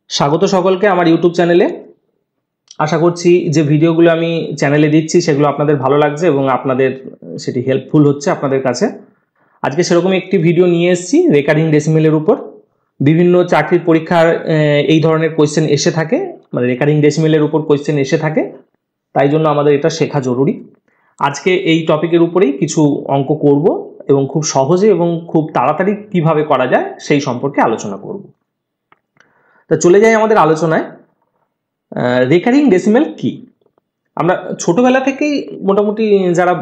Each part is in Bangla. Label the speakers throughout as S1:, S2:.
S1: স্বাগত সকলকে আমার ইউটিউব চ্যানেলে। আশা করছি যে ভিডিওগুলো আমি চ্যানেলে দিচ্ছি সেগুলো আপনাদের ভালো লাগছে এবং আপনাদের সেটি হেল্পফুল হচ্ছে আপনাদের কাছে। আজকে সেরকম একটি ভিডিও নিয়ে এসেছি রেকারিং ডেসিমেলের উপর। বিভিন্ন চাকরির পরীক্ষার এই ধরনের কোয়েশ্চেন এসে থাকে, মানে রেকারিং ডেসিমেলের উপর কোয়েশ্চেন এসে থাকে, তাই জন্য আমাদের এটা শেখা জরুরি। আজকে এই টপিকের উপরেই কিছু অঙ্ক করব এবং খুব সহজে এবং খুব তাড়াতাড়ি কিভাবে করা যায় সেই সম্পর্কে আলোচনা করব। তা চলে যাই আমাদের আলোচনায়। রেকারিং ডেসিমেল কি? আমরা ছোটবেলা থেকেই মোটামুটি যারা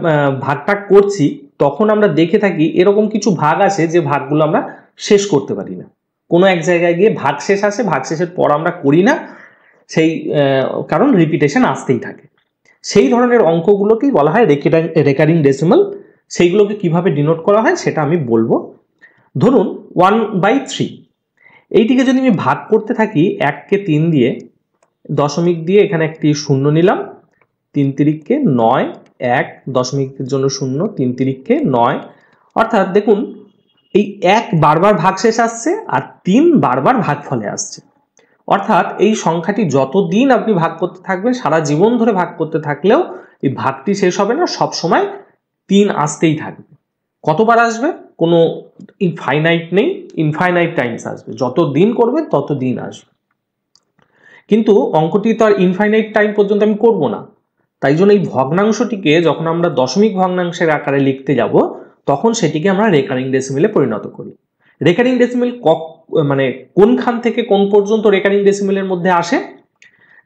S1: ভাগটাগ করছি তখন আমরা দেখে থাকি এরকম কিছু ভাগ আছে যে ভাগগুলো আমরা শেষ করতে পারি না। কোনো এক জায়গায় গিয়ে ভাগ শেষ আসে, ভাগ শেষের পর আমরা করি না, সেই কারণ রিপিটেশন আসতেই থাকে। সেই ধরনের অঙ্কগুলোকেই বলা হয় রেকারিং ডেসিমেল। সেইগুলোকে কিভাবে ডিনোট করা হয় সেটা আমি বলবো। ধরুন 1/3, এইটিকে যদি আমি ভাগ করতে থাকি 1কে 3 দিয়ে, দশমিক দিয়ে এখানে একটি শূন্য নিলাম, 3 তিরিককে 9, 1 দশমিকের জন্য 0, 3 তিরিককে 9, অর্থাৎ দেখুন এই 1 বারবার ভাগশেষ আসছে আর 3 বারবার ভাগফলে আসছে। অর্থাৎ এই সংখ্যাটি যতদিন আপনি ভাগ করতে থাকবেন, সারা জীবন ধরে ভাগ করতে থাকলেও এই ভাগটি শেষ হবে না, সব সময় 3 আসতেই থাকবে। কতবার আসবে কোনো ইনফাইনাইট নেই, ইনফাইনাইট টাইমস আসবে, যত দিন করবেন তত দিন আসবে। কিন্তু অঙ্কটি তো আর ইনফাইনাইট টাইম পর্যন্ত আমি করব না, তাই জন্য এই ভগ্নাংশটিকে যখন আমরা দশমিক ভগ্নাংশের আকারে লিখতে যাব তখন সেটিকে আমরা রেকারিং ডেসিমেলে পরিণত করি। রেকারিং ডেসিমেল মানে কোনখান থেকে কোন পর্যন্ত রেকারিং ডেসিমেলের মধ্যে আসে?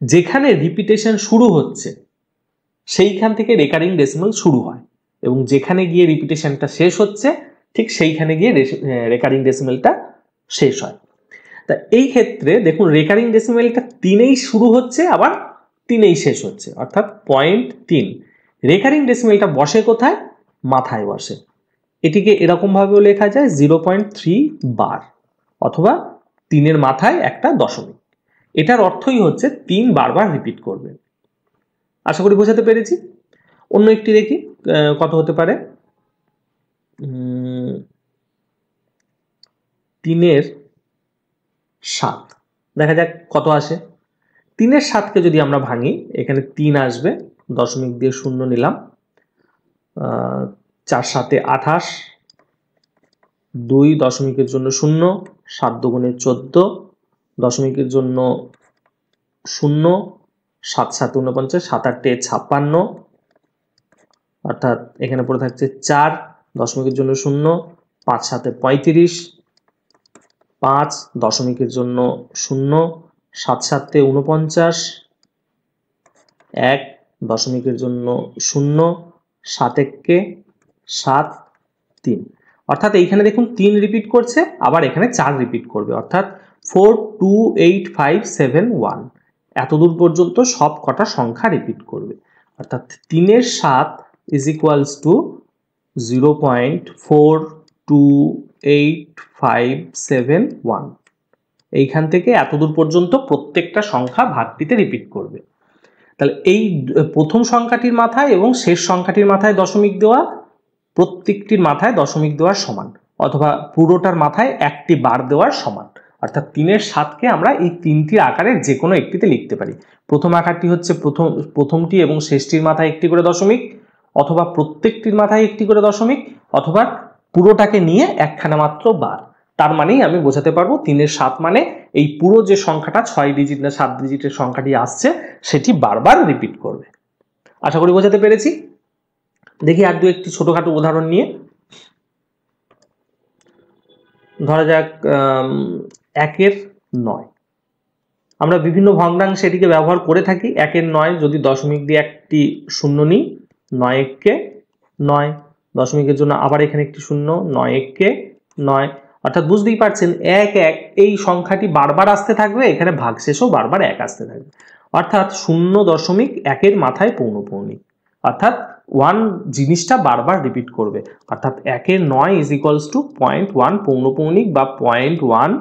S1: যেখানে রিপিটেশন শুরু হচ্ছে সেইখান থেকে রেকারিং ডেসিমেল শুরু হয় এবং যেখানে গিয়ে রিপিটেশনটা শেষ হচ্ছে ঠিক সেইখানে গিয়ে রেকারিং ডেসিমেলটা শেষ হয়। তা এই ক্ষেত্রে দেখুন রেকারিং ডেসিমেলটা 3এই শুরু হচ্ছে আবার 3এই শেষ হচ্ছে, অর্থাৎ 0.3। রেকারিং ডেসিমেলটা বসে কোথায়? মাথায় বসে। এটিকে এরকম ভাবেও লেখা যায় 0.3 বার, অথবা 3-এর মাথায় একটা দশমিক। এটার অর্থই হচ্ছে 3 বারবার রিপিট করবে। আশা করি বোঝাতে পেরেছি। অন্য একটি দেখি কত হতে পারে। 3-এর 7, দেখা যাক কত আসে। 3-এর 7কে যদি আমরা ভাঙি, এখানে 3 আসবে, দশমিক দিয়ে 0 নিলাম, 4 7 28, 2 দশমিকের জন্য 0, 7 দুগুণে 14, দশমিকের জন্য 0, 7 7 49, 7 8 56, অর্থাৎ এখানে পড়ে থাকছে 4, দশমিকের জন্য 0, 5 7 35, 5 দশমিকের জন্য 0, 7 7 49, 1 দশমিকের জন্য 0, 7 1 7 3, অর্থাৎ এইখানে দেখুন 3 রিপিট করছে, আবার এখানে 4 রিপিট করবে, অর্থাৎ 4 2 8 5 7 1, এতদূর পর্যন্ত সব কটা সংখ্যা রিপিট করবে। অর্থাৎ 3-এর 7 ইজ ইকুয়ালস টু 0.42857 এইখান থেকে এতদূর পর্যন্ত প্রত্যেকটা সংখ্যা ভাগটিতে রিপিট করবে। তাহলে এই প্রথম সংখ্যাটির মাথায় এবং শেষ সংখ্যাটির মাথায় দশমিক দেওয়া, প্রত্যেকটির মাথায় দশমিক দেওয়ার সমান, অথবা পুরোটার মাথায় একটি বার দেওয়ার সমান। অর্থাৎ 3-এর 7কে আমরা এই 3টি আকারের যে কোনো একটিতে লিখতে পারি। প্রথম আকারটি হচ্ছে প্রথমটি এবং শেষটির মাথায় একটি করে দশমিক, অথবা প্রত্যেকটির মাথায় একটি করে দশমিক, অথবা পুরোটাকে নিয়ে একখানা মাত্র বার। তার মানেই আমি বোঝাতে পারবো 3-এর 7 মানে এই পুরো যে সংখ্যাটা 6 ডিজিট না 7 ডিজিটের সংখ্যাটি আসছে সেটি বারবার রিপিট করবে। আশা করি বোঝাতে পেরেছি। দেখি আর দু একটি ছোটখাটো উদাহরণ নিয়ে। ধরা যাক 1-এর 9, আমরা বিভিন্ন ভগ্নাংশে এটিকে ব্যবহার করে থাকি। 1-এর 9 যদি দশমিক দিয়ে একটি 0 নিই, 9 1 9, দশমিকের জন্য আবার এখানে একটি 0, 9 1 9, অর্থাৎ বুঝতেই পারছেন 1 1 এই সংখ্যাটি বারবার আসতে থাকবে, এখানে ভাগশেষও বারবার 1 আসতে থাকবে, অর্থাৎ 0.1-এর মাথায় পৌনঃপুনিক, অর্থাৎ 1 জিনিসটা বারবার রিপিট করবে। অর্থাৎ 1-এর 9 ইজ ইকুয়ালস টু 0.1 পৌনঃপুনিক বা 0.1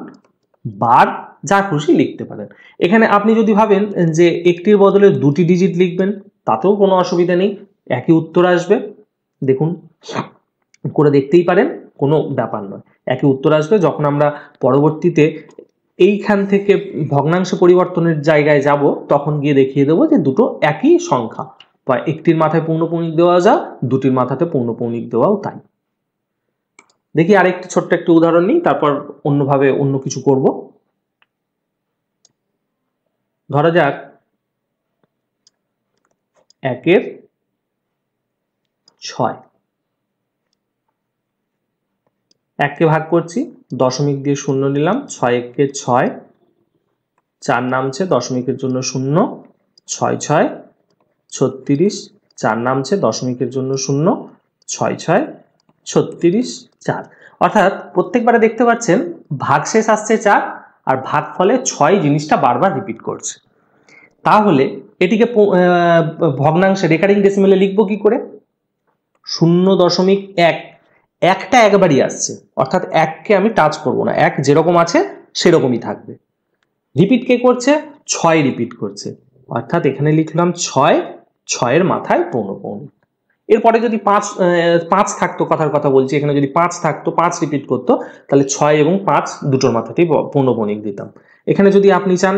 S1: বার, যা খুশি লিখতে পারেন। এখানে আপনি যদি ভাবেন যে একটির বদলে দুটি ডিজিট লিখবেন, তাতেও কোনো অসুবিধা নেই, একই উত্তর আসবে। দেখুন করে দেখতেই পারেন, কোনো ব্যাপার নয়, একই উত্তর আসবে। যখন আমরা পরবর্তীতে এইখান থেকে ভগ্নাংশ পরিবর্তনের জায়গায় যাব, তখন গিয়ে দেখিয়ে দেবো যে দুটো একই সংখ্যা, বা একটির মাথায় পৌনঃপুনিক দেওয়া যা, দুটির মাথাতে পৌনঃপুনিক দেওয়াও তাই। দেখি আরেকটি ছোট্ট একটি উদাহরণ নিই, তারপর অন্যভাবে অন্য কিছু করব। ধরা যাক 1/6, 1কে ভাগ করছি, দশমিক দিয়ে 0 নিলাম, 6 1 6, 4 নামছে দশমিকের জন্য 0, 6 6 36, 4 নামছে দশমিকের জন্য 0, 6 6 36 4। অর্থাৎ প্রত্যেকবারে দেখতে পাচ্ছেন ভাগশেষ আসছে 4 আর ভাগফলে 6 জিনিসটা বারবার রিপিট করছে। তাহলে এটিকে ভগ্নাংশে রেকারিং ডেসিমেলে লিখবো কি করে? 0.1, একটা একবারই আসছে, অর্থাৎ 1কে আমি টাচ করব না, 1 যেরকম আছে সেরকমই থাকবে। রিপিট কে করছে? 6 রিপিট করছে, অর্থাৎ এখানে লিখলাম 6, 6-এর মাথায় পৌনঃপুনিক। এরপরে যদি 5 থাকতো, কথার কথা বলছি, এখানে যদি 5 থাকতো, 5 রিপিট করতো, তাহলে 6 এবং 5 দুটোর মাথাতেই পৌনঃপুনিক দিতাম। এখানে যদি আপনি চান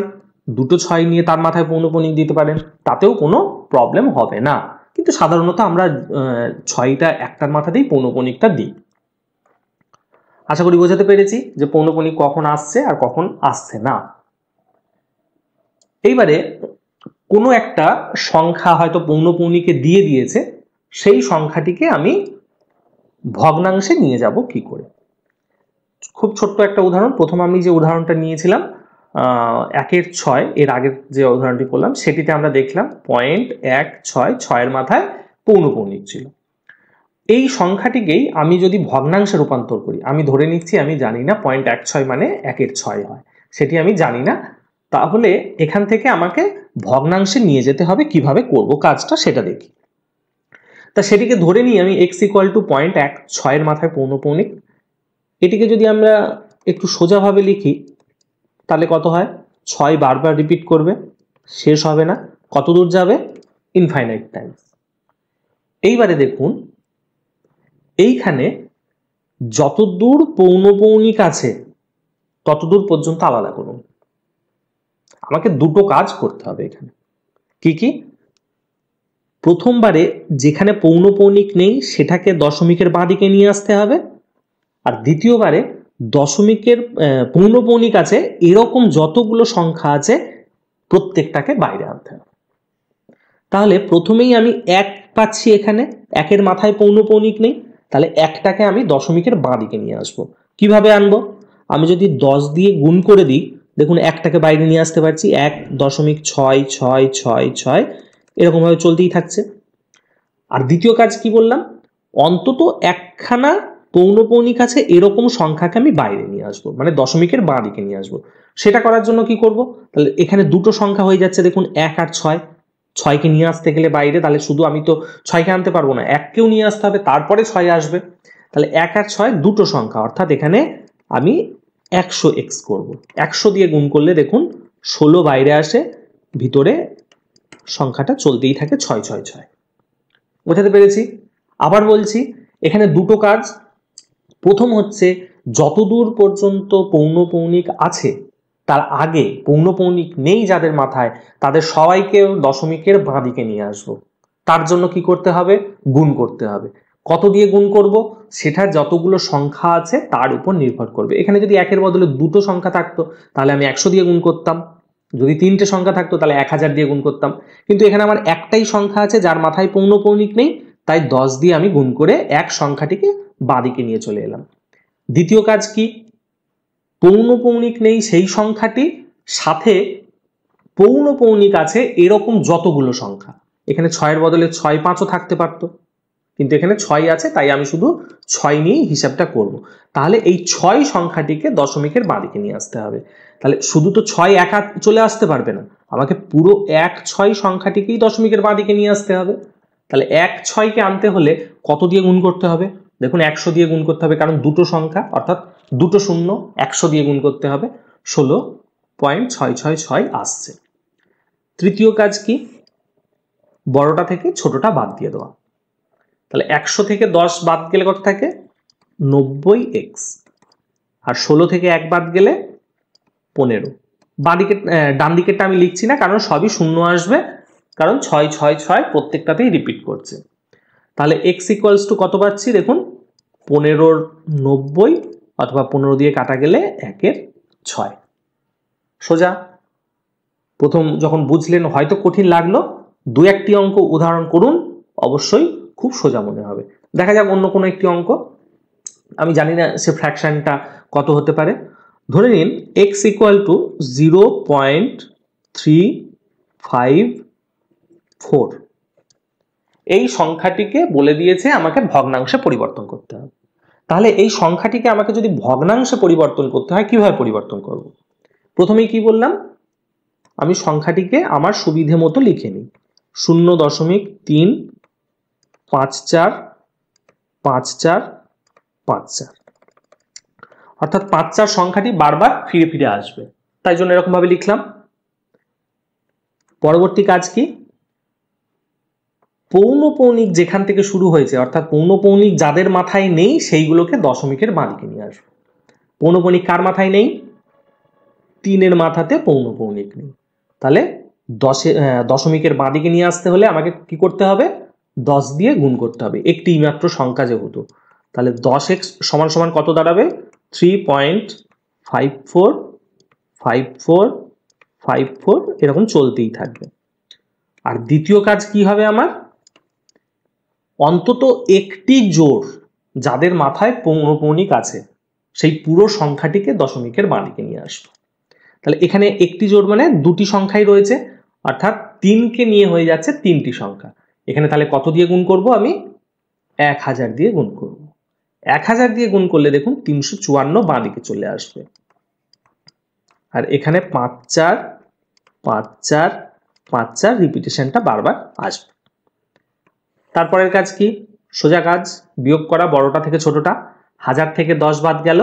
S1: দুটো 6 নিয়ে তার মাথায় পৌনঃপুনিক দিতে পারেন, তাতেও কোনো প্রবলেম হবে না, কিন্তু সাধারণত আমরা 6টা একটার মাথাতেই পৌনঃপুনিকটা দিই। আশা করি বোঝাতে পেরেছি যে পৌনঃপুনিক কখন আসছে আর কখন আসছে না। এইবারে কোনো একটা সংখ্যা হয়তো পৌনঃপুনিকে দিয়ে দিয়েছে, সেই সংখ্যাটিকে আমি ভগ্নাংশে নিয়ে যাব কি করে? খুব ছোট্ট একটা উদাহরণ। প্রথম আমি যে উদাহরণটা নিয়েছিলাম 1/6, এর আগের যে উদাহরণটি করলাম সেটিতে আমরা দেখলাম 0.16, 6-এর মাথায় পৌনঃপুনিক ছিল। এই সংখ্যাটিকেই আমি যদি ভগ্নাংশে রূপান্তর করি, আমি ধরে নিচ্ছি আমি জানি না 0.16 মানে 1/6 হয়, সেটি আমি জানি না, তাহলে এখান থেকে আমাকে ভগ্নাংশে নিয়ে যেতে হবে। কিভাবে করব কাজটা সেটা দেখি। তা সেটিকে ধরে নিই আমি x = 0.16-এর মাথায় পৌনঃপুনিক। এটিকে যদি আমরা একটু সোজাভাবে লিখি তাহলে কত হয়? 6 বারবার রিপিট করবে, শেষ হবে না, কত দূর যাবে? Infinite Times. এইবারে দেখুন এইখানে যতদূর পৌনঃপুনিক আছে ততদূর পর্যন্ত আলাদা করুন। আমাকে দুটো কাজ করতে হবে এখানে। কি কি? প্রথমবারে যেখানে পৌনঃপুনিক নেই সেটাকে দশমিকের বাঁ দিকে নিয়ে আসতে হবে, আর দ্বিতীয়বারে দশমিকের পৌনঃপুনিক আছে এরকম যতগুলো সংখ্যা আছে প্রত্যেকটাকে বাইরে আনতে হবে। তাহলে প্রথমেই আমি 1 পাচ্ছি, এখানে 1-এর মাথায় পৌনঃপুনিক নেই, তাহলে 1টাকে আমি দশমিকের বাঁ দিকে নিয়ে আসবো। কিভাবে আনবো? আমি যদি 10 দিয়ে গুণ করে দিই, দেখুন 1টাকে বাইরে নিয়ে আসতে পারছি, 1.66666 এরকমভাবে চলতেই থাকছে। আর দ্বিতীয় কাজ কি বললাম? অন্তত একখানা পৌনঃপুনিক আছে এরকম সংখ্যাকে আমি বাইরে নিয়ে আসবো, মানে দশমিকের বাঁ দিকে নিয়ে আসবো। সেটা করার জন্য কি করব? তাহলে এখানে দুটো সংখ্যা হয়ে যাচ্ছে, দেখুন 1 আর 6, 6কে নিয়ে আসতে গেলে বাইরে, তাহলে শুধু আমি তো 6কে আনতে পারবো না, 1কেও নিয়ে আসতে হবে, তারপরে 6 আসবে। তাহলে 1 আর 6 দুটো সংখ্যা, অর্থাৎ এখানে আমি 100x করব। 100 দিয়ে গুণ করলে দেখুন 16 বাইরে আসে, ভিতরে সংখ্যাটা চলতেই থাকে 666। বোঝাতে পেরেছি? আবার বলছি, এখানে দুটো কাজ। প্রথম হচ্ছে যতদূর পর্যন্ত পৌনঃপুনিক আছে তার আগে পৌনঃপুনিক নেই যাদের মাথায়, তাদের সবাইকে দশমিকের বাঁ দিকে নিয়ে আসবো। তার জন্য কি করতে হবে? গুণ করতে হবে। কত দিয়ে গুণ করব? সেটা যতগুলো সংখ্যা আছে তার উপর নির্ভর করবে। এখানে যদি 1-এর বদলে দুটো সংখ্যা থাকতো তাহলে আমি 100 দিয়ে গুণ করতাম, যদি 3টে সংখ্যা থাকতো তাহলে 1000 দিয়ে গুণ করতাম, কিন্তু এখানে আমার একটাই সংখ্যা আছে যার মাথায় পৌনঃপুনিক নেই, তাই 10 দিয়ে আমি গুণ করে 1 সংখ্যাটিকে বাঁ দিকে নিয়ে চলে এলাম। দ্বিতীয় কাজ কি? পৌনঃপুনিক নেই সেই সংখ্যাটি সাথে পৌনঃপুনিক আছে এরকম যতগুলো সংখ্যা, এখানে 6-এর বদলে 6 5ও থাকতে পারতো, কিন্তু এখানে 6 আছে তাই আমি শুধু 6 নিয়েই হিসাবটা করব। তাহলে এই 6 সংখ্যাটিকে দশমিকের বাঁ দিকে নিয়ে আসতে হবে। তাহলে শুধু তো 6 একা চলে আসতে পারবে না, আমাকে পুরো 1-6 সংখ্যাটিকেই দশমিকের বাঁ দিকে নিয়ে আসতে হবে। তাহলে 1-6কে আনতে হলে কত দিয়ে গুণ করতে হবে? দেখুন 100 দিয়ে গুণ করতে হবে, কারণ দুটো সংখ্যা অর্থাৎ দুটো শূন্য, 100 দিয়ে গুণ করতে হবে, 16.666 আসছে। তৃতীয় কাজ কি? বড়টা থেকে ছোটটা বাদ দিয়ে দেওয়া। তাহলে 100 থেকে 10 বাদ গেলে কত থাকে? 90x, আর 16 থেকে 1 বাদ গেলে 15। বাঁদিকে ডান দিকেরটা আমি লিখছি না, কারণ সবই শূন্য আসবে, কারণ 6 6 6 প্রত্যেকটাতেই রিপিট করছে। তাহলে এক্স ইকুয়ালস টু কত পাচ্ছি দেখুন, 15 90 অথবা 15 দিয়ে কাটা গেলে 1 6। সোজা। প্রথম যখন বুঝলেন হয়তো কঠিন লাগলো, দু একটি অঙ্ক উদাহরণ করুন, অবশ্যই খুব সোজা মনে হবে। দেখা যাক অন্য কোনো একটি অঙ্ক। আমি জানি না সে ফ্র্যাকশনটা কত হতে পারে। ধরে নিন এক্স ইকুয়াল টু 0.354। এই সংখ্যাটিকে বলে দিয়েছে আমাকে ভগ্নাংশে পরিবর্তন করতে হবে। তাহলে এই সংখ্যাটিকে আমাকে যদি ভগ্নাংশে পরিবর্তন করতে হয়, কিভাবে পরিবর্তন করব? প্রথমেই কি বললাম, আমি সংখ্যাটিকে আমার সুবিধে মতো লিখে নিই। 0.3545454, অর্থাৎ 5 4 সংখ্যাটি বারবার ফিরে ফিরে আসবে, তাই জন্য এরকম ভাবে লিখলাম। পরবর্তী কাজ কি, পৌনপৌনিক যেখান থেকে শুরু হয়েছে, অর্থাৎ পৌনপৌনিক যাদের মাথায় নেই সেইগুলোকে দশমিকের বাঁদিকে নিয়ে আসবে। পৌনপৌনিক কার মাথায় নেই? 3-এর মাথাতে পৌনপৌনিক নেই। তাহলে দশমিকের বাঁদিকে নিয়ে আসতে হলে আমাকে কি করতে হবে? 10 দিয়ে গুণ করতে হবে, একটি মাত্র সংখ্যা যেহেতু। তাহলে 10x সমান সমান কত দাঁড়াবে? 3.545454 এরকম চলতেই থাকবে। আর দ্বিতীয় কাজ কি হবে আমার? অন্তত একটি জোড় যাদের মাথায় পৌনপৌনিক আছে সেই পুরো সংখ্যাটিকে দশমিকের বাঁদিকে নিয়ে আসবো। তাহলে এখানে একটি জোড় মানে দুটি সংখ্যাই রয়েছে, অর্থাৎ 3কে নিয়ে হয়ে যাচ্ছে 3টি সংখ্যা। এখানে তাহলে কত দিয়ে গুণ করব? আমি 1000 দিয়ে গুণ করব। 1000 দিয়ে গুণ করলে দেখুন 354 বাঁদিকে চলে আসবে। আর এখানে 5 4 5 4 5 4 রিপিটেশনটা বারবার আসবে। তারপরের কাজ কি? সোজা কাজ, বিয়োগ করা বড়টা থেকে ছোটটা। 1000 থেকে 10 বাদ গেল,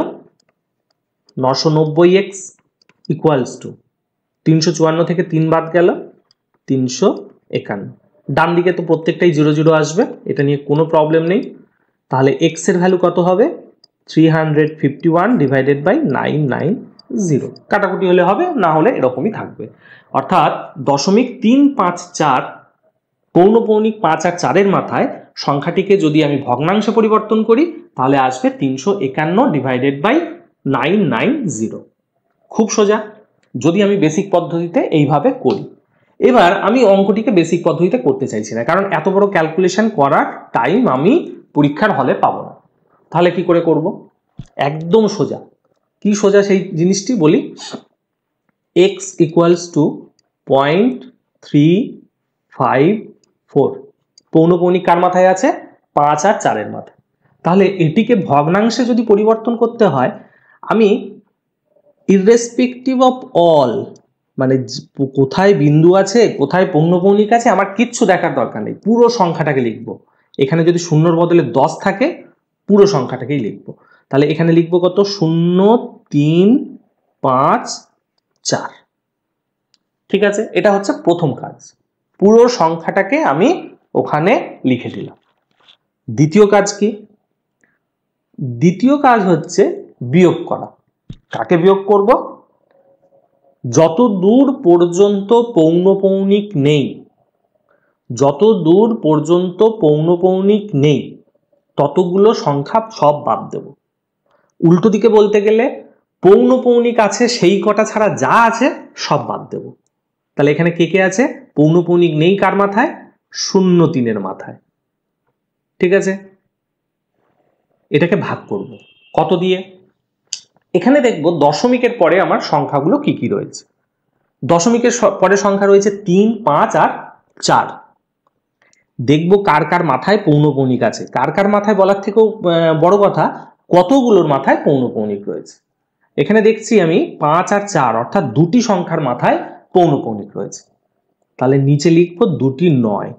S1: 990x ইকুয়ালস টু 354 থেকে 3 বাদ গেল 351। ডান দিকে তো প্রত্যেকটাই 0 0 আসবে, এটা নিয়ে কোনো প্রবলেম নেই। তাহলে x এর ভ্যালু কত হবে? 351 ডিভাইডেড বাই 990। কাটাকুটি হলে হবে, না হলে এরকমই থাকবে। অর্থাৎ 0.354 পৌনপৌনিক 5 আর 4-এর মাথায় সংখ্যাটিকে যদি আমি ভগ্নাংশে পরিবর্তন করি তাহলে আসবে 351 ডিভাইডেড বাই 990। খুব সোজা, যদি আমি বেসিক পদ্ধতিতে এইভাবে করি। এবার আমি অঙ্কটিকে বেসিক পদ্ধতিতে করতে চাইছি না, কারণ এত বড় ক্যালকুলেশন করার টাইম আমি পরীক্ষার হলে পাবো না। তাহলে কি করে করব? একদম সোজা। কি সোজা সেই জিনিসটি বলি। x equals to 0.354। পৌনপৌনিক কার মাথায় আছে? 5 আর 4-এর মাথায়। তাহলে এটিকে ভগ্নাংশে যদি পরিবর্তন করতে হয়, আমি ইররেসপেক্টিভ অফ অল, মানে কোথায় বিন্দু আছে কোথায় পৌনপৌনিক আছে আমার কিচ্ছু দেখার দরকার নেই, পুরো সংখ্যাটাকে লিখব। এখানে যদি শূন্যর বদলে 10 থাকে পুরো সংখ্যাটাকেই লিখব। তাহলে এখানে লিখব কত? 0 3 5 4। ঠিক আছে, এটা হচ্ছে প্রথম কাজ, পুরো সংখ্যাটাকে আমি ওখানে লিখে দিলাম। দ্বিতীয় কাজ কি? দ্বিতীয় কাজ হচ্ছে বিয়োগ করা। কাকে বিয়োগ করব? যত দূর পর্যন্ত পৌনপৌনিক নেই, যত দূর পর্যন্ত পৌনপৌনিক নেই ততগুলো সংখ্যা সব বাদ দেব। উল্টো দিকে বলতে গেলে পৌনপৌনিক আছে সেই কটা ছাড়া যা আছে সব বাদ দেব। তাহলে এখানে কে কে আছে? পৌনপৌনিক নেই কার মাথায়? 0 3-এর মাথায়। ঠিক আছে, এটাকে ভাগ করব কত দিয়ে? এখানে দেখব দশমিকের পরে আমার সংখ্যাগুলো কি কি রয়েছে। দশমিকের পরে সংখ্যা রয়েছে 3 5 আর 4। দেখব কার কার মাথায় পৌনপৌনিক আছে। কার কার মাথায় বলার থেকেও বড় কথা, কতগুলোর মাথায় পৌনপৌনিক রয়েছে। এখানে দেখছি আমি 5 আর 4, অর্থাৎ দুটি সংখ্যার মাথায় পৌনপৌনিক রয়েছে। তাহলে নিচে লিখব 2টি 9,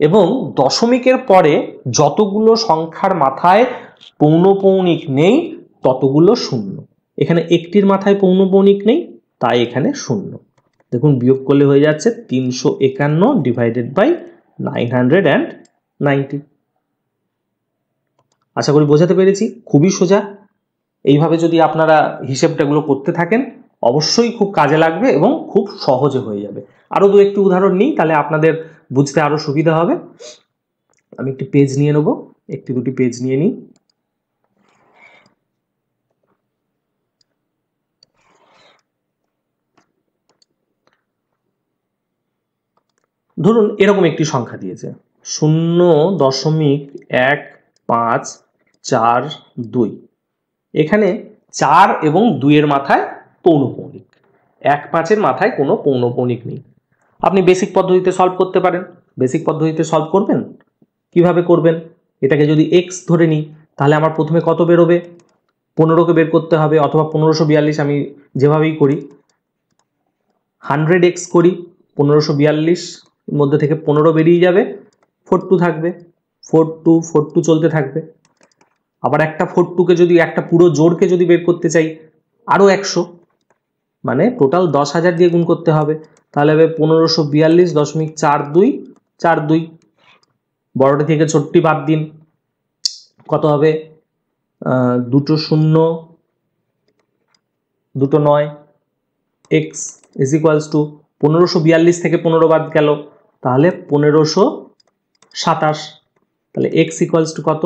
S1: এবং দশমিকের পরে যতগুলো সংখ্যার মাথায় পৌনপৌনিক নেই ততগুলো 0। এখানে একটির মাথায় পৌনপৌনিক নেই, তাই এখানে 0। দেখুন বিয়োগ করলে হয়ে যাচ্ছে 351 ডিভাইডেড বাই 990। আশা করি বোঝাতে পেরেছি, খুবই সোজা। এইভাবে যদি আপনারা হিসেবটাগুলো করতে থাকেন অবশ্যই খুব কাজে লাগবে এবং খুব সহজে হয়ে যাবে। আরও দু একটি উদাহরণ নিই, তাহলে আপনাদের বুঝতে আরও সুবিধা হবে। আমি একটি পেজ নিয়ে নেব, একটি দুটি পেজ নিয়ে নিই। ধরুন এরকম একটি সংখ্যা দিয়েছে 0.1542। এখানে 4 এবং 2 এর মাথায় পৌনঃপৌনিক, 1 5-এর মাথায় কোনো পৌনঃপৌনিক নেই। আপনি বেসিক পদ্ধতিতে সলভ করতে পারেন। বেসিক পদ্ধতিতে সলভ করবেন, কিভাবে করবেন? এটাকে যদি x ধরে নিই তাহলে আমার প্রথমে কত বেরোবে? 15কে বের করতে হবে, অথবা 1542। আমি যেভাবেই করি 100x করি, 1542 মধ্যে থেকে 15 বেরিয়ে যাবে, 42 থাকবে, 42 চলতে থাকবে। আবার একটা 42কে যদি, একটা পুরো জোড়কে যদি বের করতে চাই আরও 100, মানে টোটাল 10,000 দিয়ে গুণ করতে হবে। তাহলে হবে 1542.4242। বড়টি থেকে ছোটটি বাদ দিন, কত হবে? 2 0 2 9। x ইজ ইকুয়ালস টু 1542 থেকে 15 বাদ গেল, তাহলে 1527। তাহলে x ইকুয়ালস টু কত?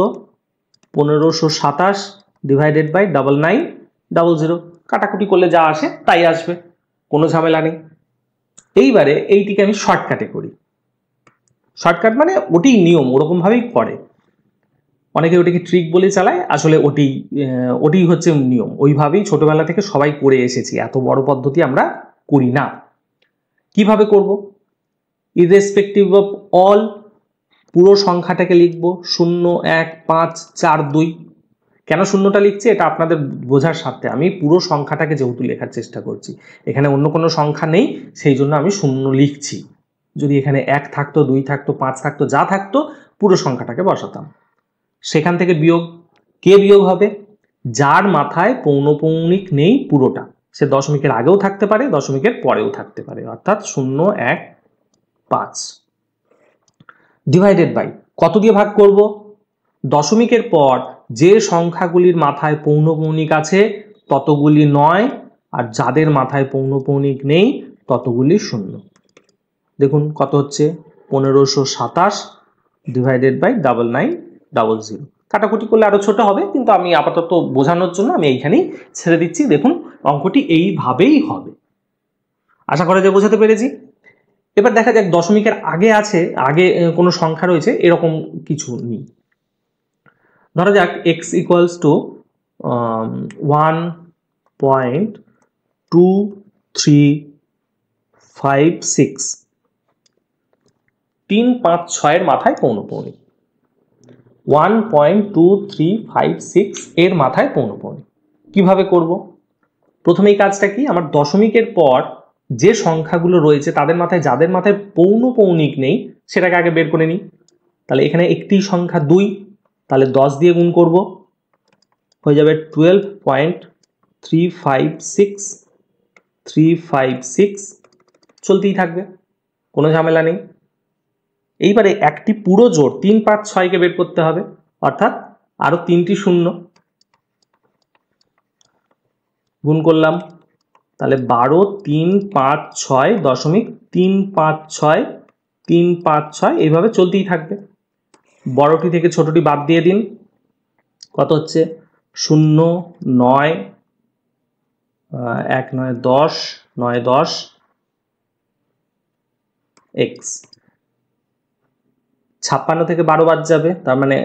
S1: 1527 ডিভাইডেড বাই 9900। কাটাকুটি করলে যা আসে তাই আসবে, কোনো ঝামেলা নেই। এইবারে এইটিকে আমি শর্টকাটে করি। শর্টকাট মানে ওটি নিয়ম, ওরকমভাবেই করে অনেকে, ওটিকে ট্রিক বলে চালায়, আসলে ওটি হচ্ছে নিয়ম। ওইভাবেই ছোটবেলা থেকে সবাই করে এসেছি, এত বড় পদ্ধতি আমরা করি না। কিভাবে করব? ইররেসপেক্টিভ অফ অল, পুরো সংখ্যাটাকে লিখব 01542। কেন শূন্যটা লিখছি এটা আপনাদের বোঝার স্বার্থে আমি পুরো সংখ্যাটাকে যেহেতু লেখার চেষ্টা করছি, এখানে অন্য কোনো সংখ্যা নেই, সেই জন্য আমি শূন্য লিখছি। যদি এখানে 1 থাকতো, 2 থাকতো, 5 থাকতো, যা থাকতো পুরো সংখ্যাটাকে বসাতাম। সেখান থেকে বিয়োগ, কে বিয়োগ হবে? যার মাথায় পৌনঃপৌনিক নেই পুরোটা। সে দশমিকের আগেও থাকতে পারে, দশমিকের পরেও থাকতে পারে, অর্থাৎ 0 1 5 ডিভাইডেড বাই কত দিয়ে ভাগ করব? দশমিকের পর যে সংখ্যাগুলির মাথায় পৌনঃপৌনিক আছে ততগুলি 9, আর যাদের মাথায় পৌনঃপৌনিক নেই ততগুলি 0। দেখুন কত হচ্ছে? 1527 ডিভাইডেড বাই 9900। কাটাকুটি করলে আরো ছোট হবে, কিন্তু আমি আপাতত বোঝানোর জন্য আমি এইখানেই ছেড়ে দিচ্ছি। দেখুন অঙ্কটি এইভাবেই হবে। আশা করা যায় বোঝাতে পেরেছি। এবার দেখা যাক দশমিকের আগে আছে, আগে কোনো সংখ্যা রয়েছে, এরকম কিছু নেই। ধরা যাক x ইকুয়ালস টু 1.2356। 3 5 6 এর মাথায় পৌনঃপৌনিক, 1.2356 এর মাথায় পৌনঃপৌনিক। কিভাবে করব? প্রথমে এই কাজটা কি, আমার দশমিকের পর যে সংখ্যাগুলো রয়েছে তাদের মাথায়, যাদের মাথায় পৌনঃপৌনিক নেই সেটাকে আগে বের করে নিই। তাহলে এখানে একটি সংখ্যা 2, তাহলে 10 দিয়ে গুণ করব, হয়ে যাবে 12.356 চলতেই থাকবে, কোনো ঝামেলা নেই। এইবারে একটি পুরো জোড় 3 5 6কে বের করতে হবে, অর্থাৎ আরো 3টি শূন্য গুণ করলাম, তাহলে 12 3 5 6.356 356 এইভাবে চলতেই থাকবে। বড়টি থেকে ছোটটি বাদ দিয়ে দিন, কত হচ্ছে? 0 9 1 9 10 9 10 x। 56 থেকে 12 বাদ যাবে, তার মানে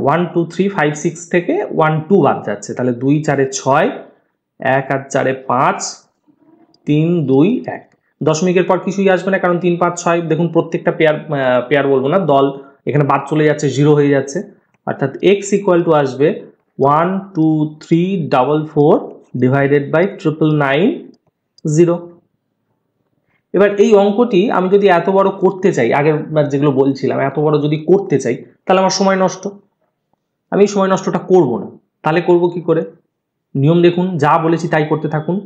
S1: 12356 থেকে 12 বাদ যাচ্ছে, তাহলে 2 4 6 1 আর 4 5 3 2 1। দশমিকের পর কিছুই আসবে না, কারণ 3 5 6 দেখুন প্রত্যেকটা পেয়ার বলবো না, দল এখানে বাদ চলে যাচ্ছে, 0 হয়ে যাচ্ছে, অর্থাৎ x ইকুয়াল টু আসবে 12344 ডিভাইডেড বাই 9990। এবার এই অঙ্কটি আমি যদি এত বড় করতে চাই, আগের যেগুলো বলছিলাম এত বড় যদি করতে চাই তাহলে আমার সময় নষ্ট, আমি এই সময় নষ্টটা করব না। তাহলে করব কি করে? নিয়ম দেখুন, যা বলেছি তাই করতে থাকুন।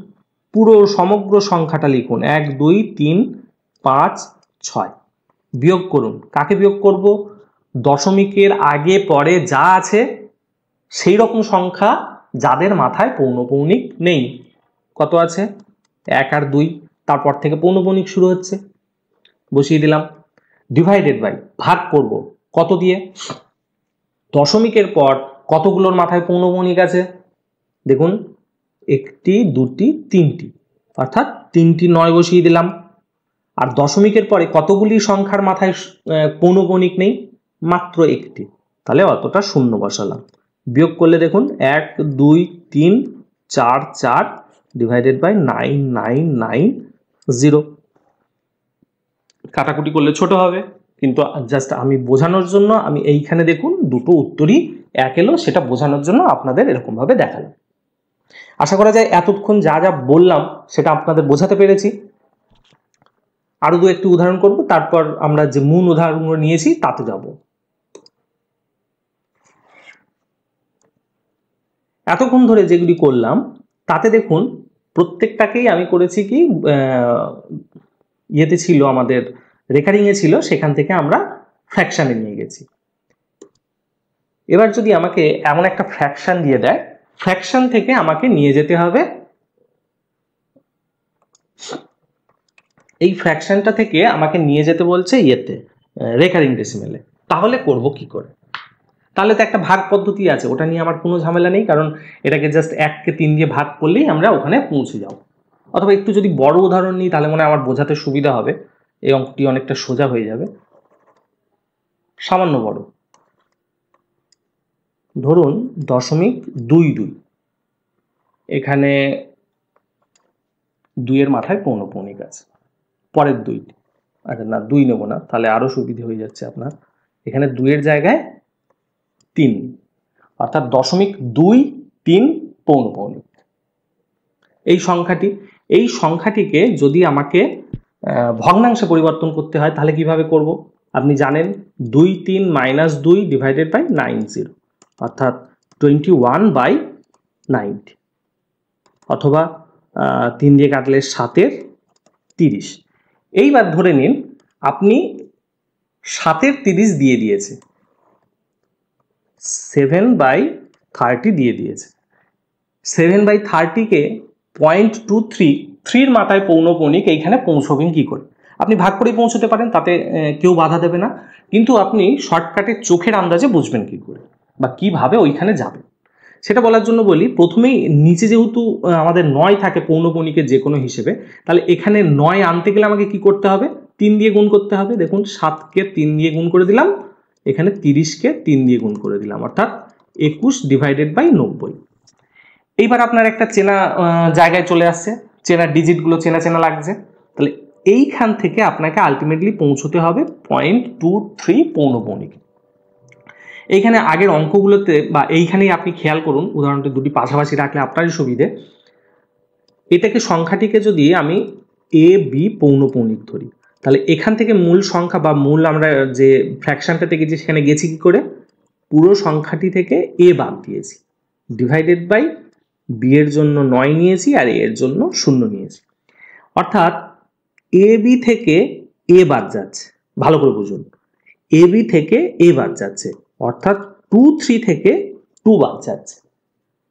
S1: পুরো সমগ্র সংখ্যাটা লিখুন 1 2 3 5 6, বিয়োগ করুন। কাকে বিয়োগ করব? দশমিকের আগে পরে যা আছে সেই রকম সংখ্যা যাদের মাথায় পৌনঃপৌনিক নেই। কত আছে? 1 আর 2, তারপর থেকে পৌনঃপুনিক শুরু হচ্ছে, বসিয়ে দিলাম। ডিভাইডেড বাই, ভাগ করব কত দিয়ে? দশমিকের পর কতগুলোর মাথায় পৌনঃপুনিক আছে? দেখুন 1টি 2টি 3টি, অর্থাৎ 3টি 9 বসিয়ে দিলাম। আর দশমিকের পরে কতগুলি সংখ্যার মাথায় পৌনঃপুনিক নেই? মাত্র 1টি, তাহলে অতটা শূন্য বসালাম। বিয়োগ করলে দেখুন 1 2 3 4 4 ডিভাইডেড বাই 9 9 9 0। কাটাকুটি করলে ছোট হবে, কিন্তু জাস্ট আমি বোঝানোর জন্য আমি এইখানে দেখুন দুটো উত্তরই এক এলো, সেটা বোঝানোর জন্য আপনাদের এরকম ভাবে দেখালাম। আশা করা যায় এতক্ষণ যা যা বললাম সেটা আপনাদের বোঝাতে পেরেছি। আরো দু একটি উদাহরণ করব, তারপর আমরা যে মূল উদাহরণগুলো নিয়েছি তাতে যাব। এতক্ষণ ধরে যেগুলি করলাম তাতে দেখুন প্রত্যেকটাকেই আমি করেছি কি ইয়েতে ছিল, আমাদের রেকারিং এ ছিল, সেখান থেকে আমরা ফ্র্যাকশনে নিয়ে গেছি। এবার যদি আমাকে এমন একটা ফ্র্যাকশন দিয়ে দেয়, ফ্র্যাকশন থেকে আমাকে নিয়ে যেতে হবে এই ফ্র্যাকশনটা থেকে আমাকে নিয়ে যেতে বলছে ইয়েতে, রেকারিং ডেসিমেলে। তাহলে করব কি করে? তাহলে তো একটা ভাগ পদ্ধতি আছে, ওটা নিয়ে আমার কোনো ঝামেলা নেই, কারণ এটাকে জাস্ট 1কে 3 দিয়ে ভাগ করলেই আমরা ওখানে পৌঁছে যাব। অথবা একটু যদি বড় উদাহরণ নিই তাহলে মনে হয় আমার বোঝাতে সুবিধা হবে, এই অঙ্কটি অনেকটা সোজা হয়ে যাবে। সামান্য বড়, ধরুন 0.22, এখানে 2 এর মাথায় পৌনঃপুনিক আছে। পরের 2, আচ্ছা না 2 নেব না, তাহলে আরো সুবিধা হয়ে যাচ্ছে আপনার। এখানে 2 এর জায়গায় 3, অর্থাৎ 0.23 পৌনঃপুনিক। এই সংখ্যাটিকে যদি আমাকে ভগ্নাংশে পরিবর্তন করতে হয় তাহলে কিভাবে করব? আপনি জানেন 2 3 - 2 ডিভাইডেড বাই 90, অর্থাৎ 21/90, অথবা 3 দিয়ে কাটলে 7 30। এইবার ধরে নিন আপনি 7 30 দিয়ে দিয়েছে, 7/30 দিয়ে দিয়েছে। 7/30 কে 0.23 3 মাথায় পৌনঃপুনিক এইখানে পৌঁছবেন কি করে? আপনি ভাগ করেই পৌঁছতে পারেন, তাতে কেউ বাধা দেবে না, কিন্তু আপনি শর্টকাটে চোখের আন্দাজে বুঝবেন কি করে বা কিভাবে ওইখানে যাবেন সেটা বলার জন্য বলি। প্রথমেই নিচে যেহেতু আমাদের 9 থাকে পৌনঃপুনিকের যে কোনো হিসেবে, তাহলে এখানে 9 আনতে গেলে আমাকে কি করতে হবে? 3 দিয়ে গুণ করতে হবে। দেখুন 7কে 3 দিয়ে গুণ করে দিলাম, এখানে 30কে 3 দিয়ে গুণ করে দিলাম, অর্থাৎ 21 ডিভাইডেড বাই 90। এইবার আপনার একটা চেনা জায়গায় চলে আসছে, চেনা ডিজিটগুলো চেনা চেনা লাগছে, তাহলে এইখান থেকে আপনাকে আলটিমেটলি পৌঁছতে হবে 0.23 পৌনঃপুনিক। এইখানে আগের অঙ্কগুলোতে বা এইখানেই আপনি খেয়াল করুন, উদাহরণটি দুটি পাশাপাশি রাখলে আপনারই সুবিধে। এটাকে সংখ্যাটিকে যদি আমি এ বি পৌনঃপুনিক ধরি, তাহলে এখান থেকে মূল সংখ্যা বা মূল আমরা যে ফ্র্যাকশনটা থেকে যে সেখানে গেছি কি করে? পুরো সংখ্যাটি থেকে এ বাদ দিয়েছি, ডিভাইডেড বাই বি এর জন্য 9 নিয়েছি আর এর জন্য 0 নিয়েছি, অর্থাৎ এ বি থেকে এ বাদ যাচ্ছে। ভালো করে বুঝুন, এ বি থেকে এ বাদ যাচ্ছে, অর্থাৎ 2 3 থেকে 2 বাদ যাচ্ছে,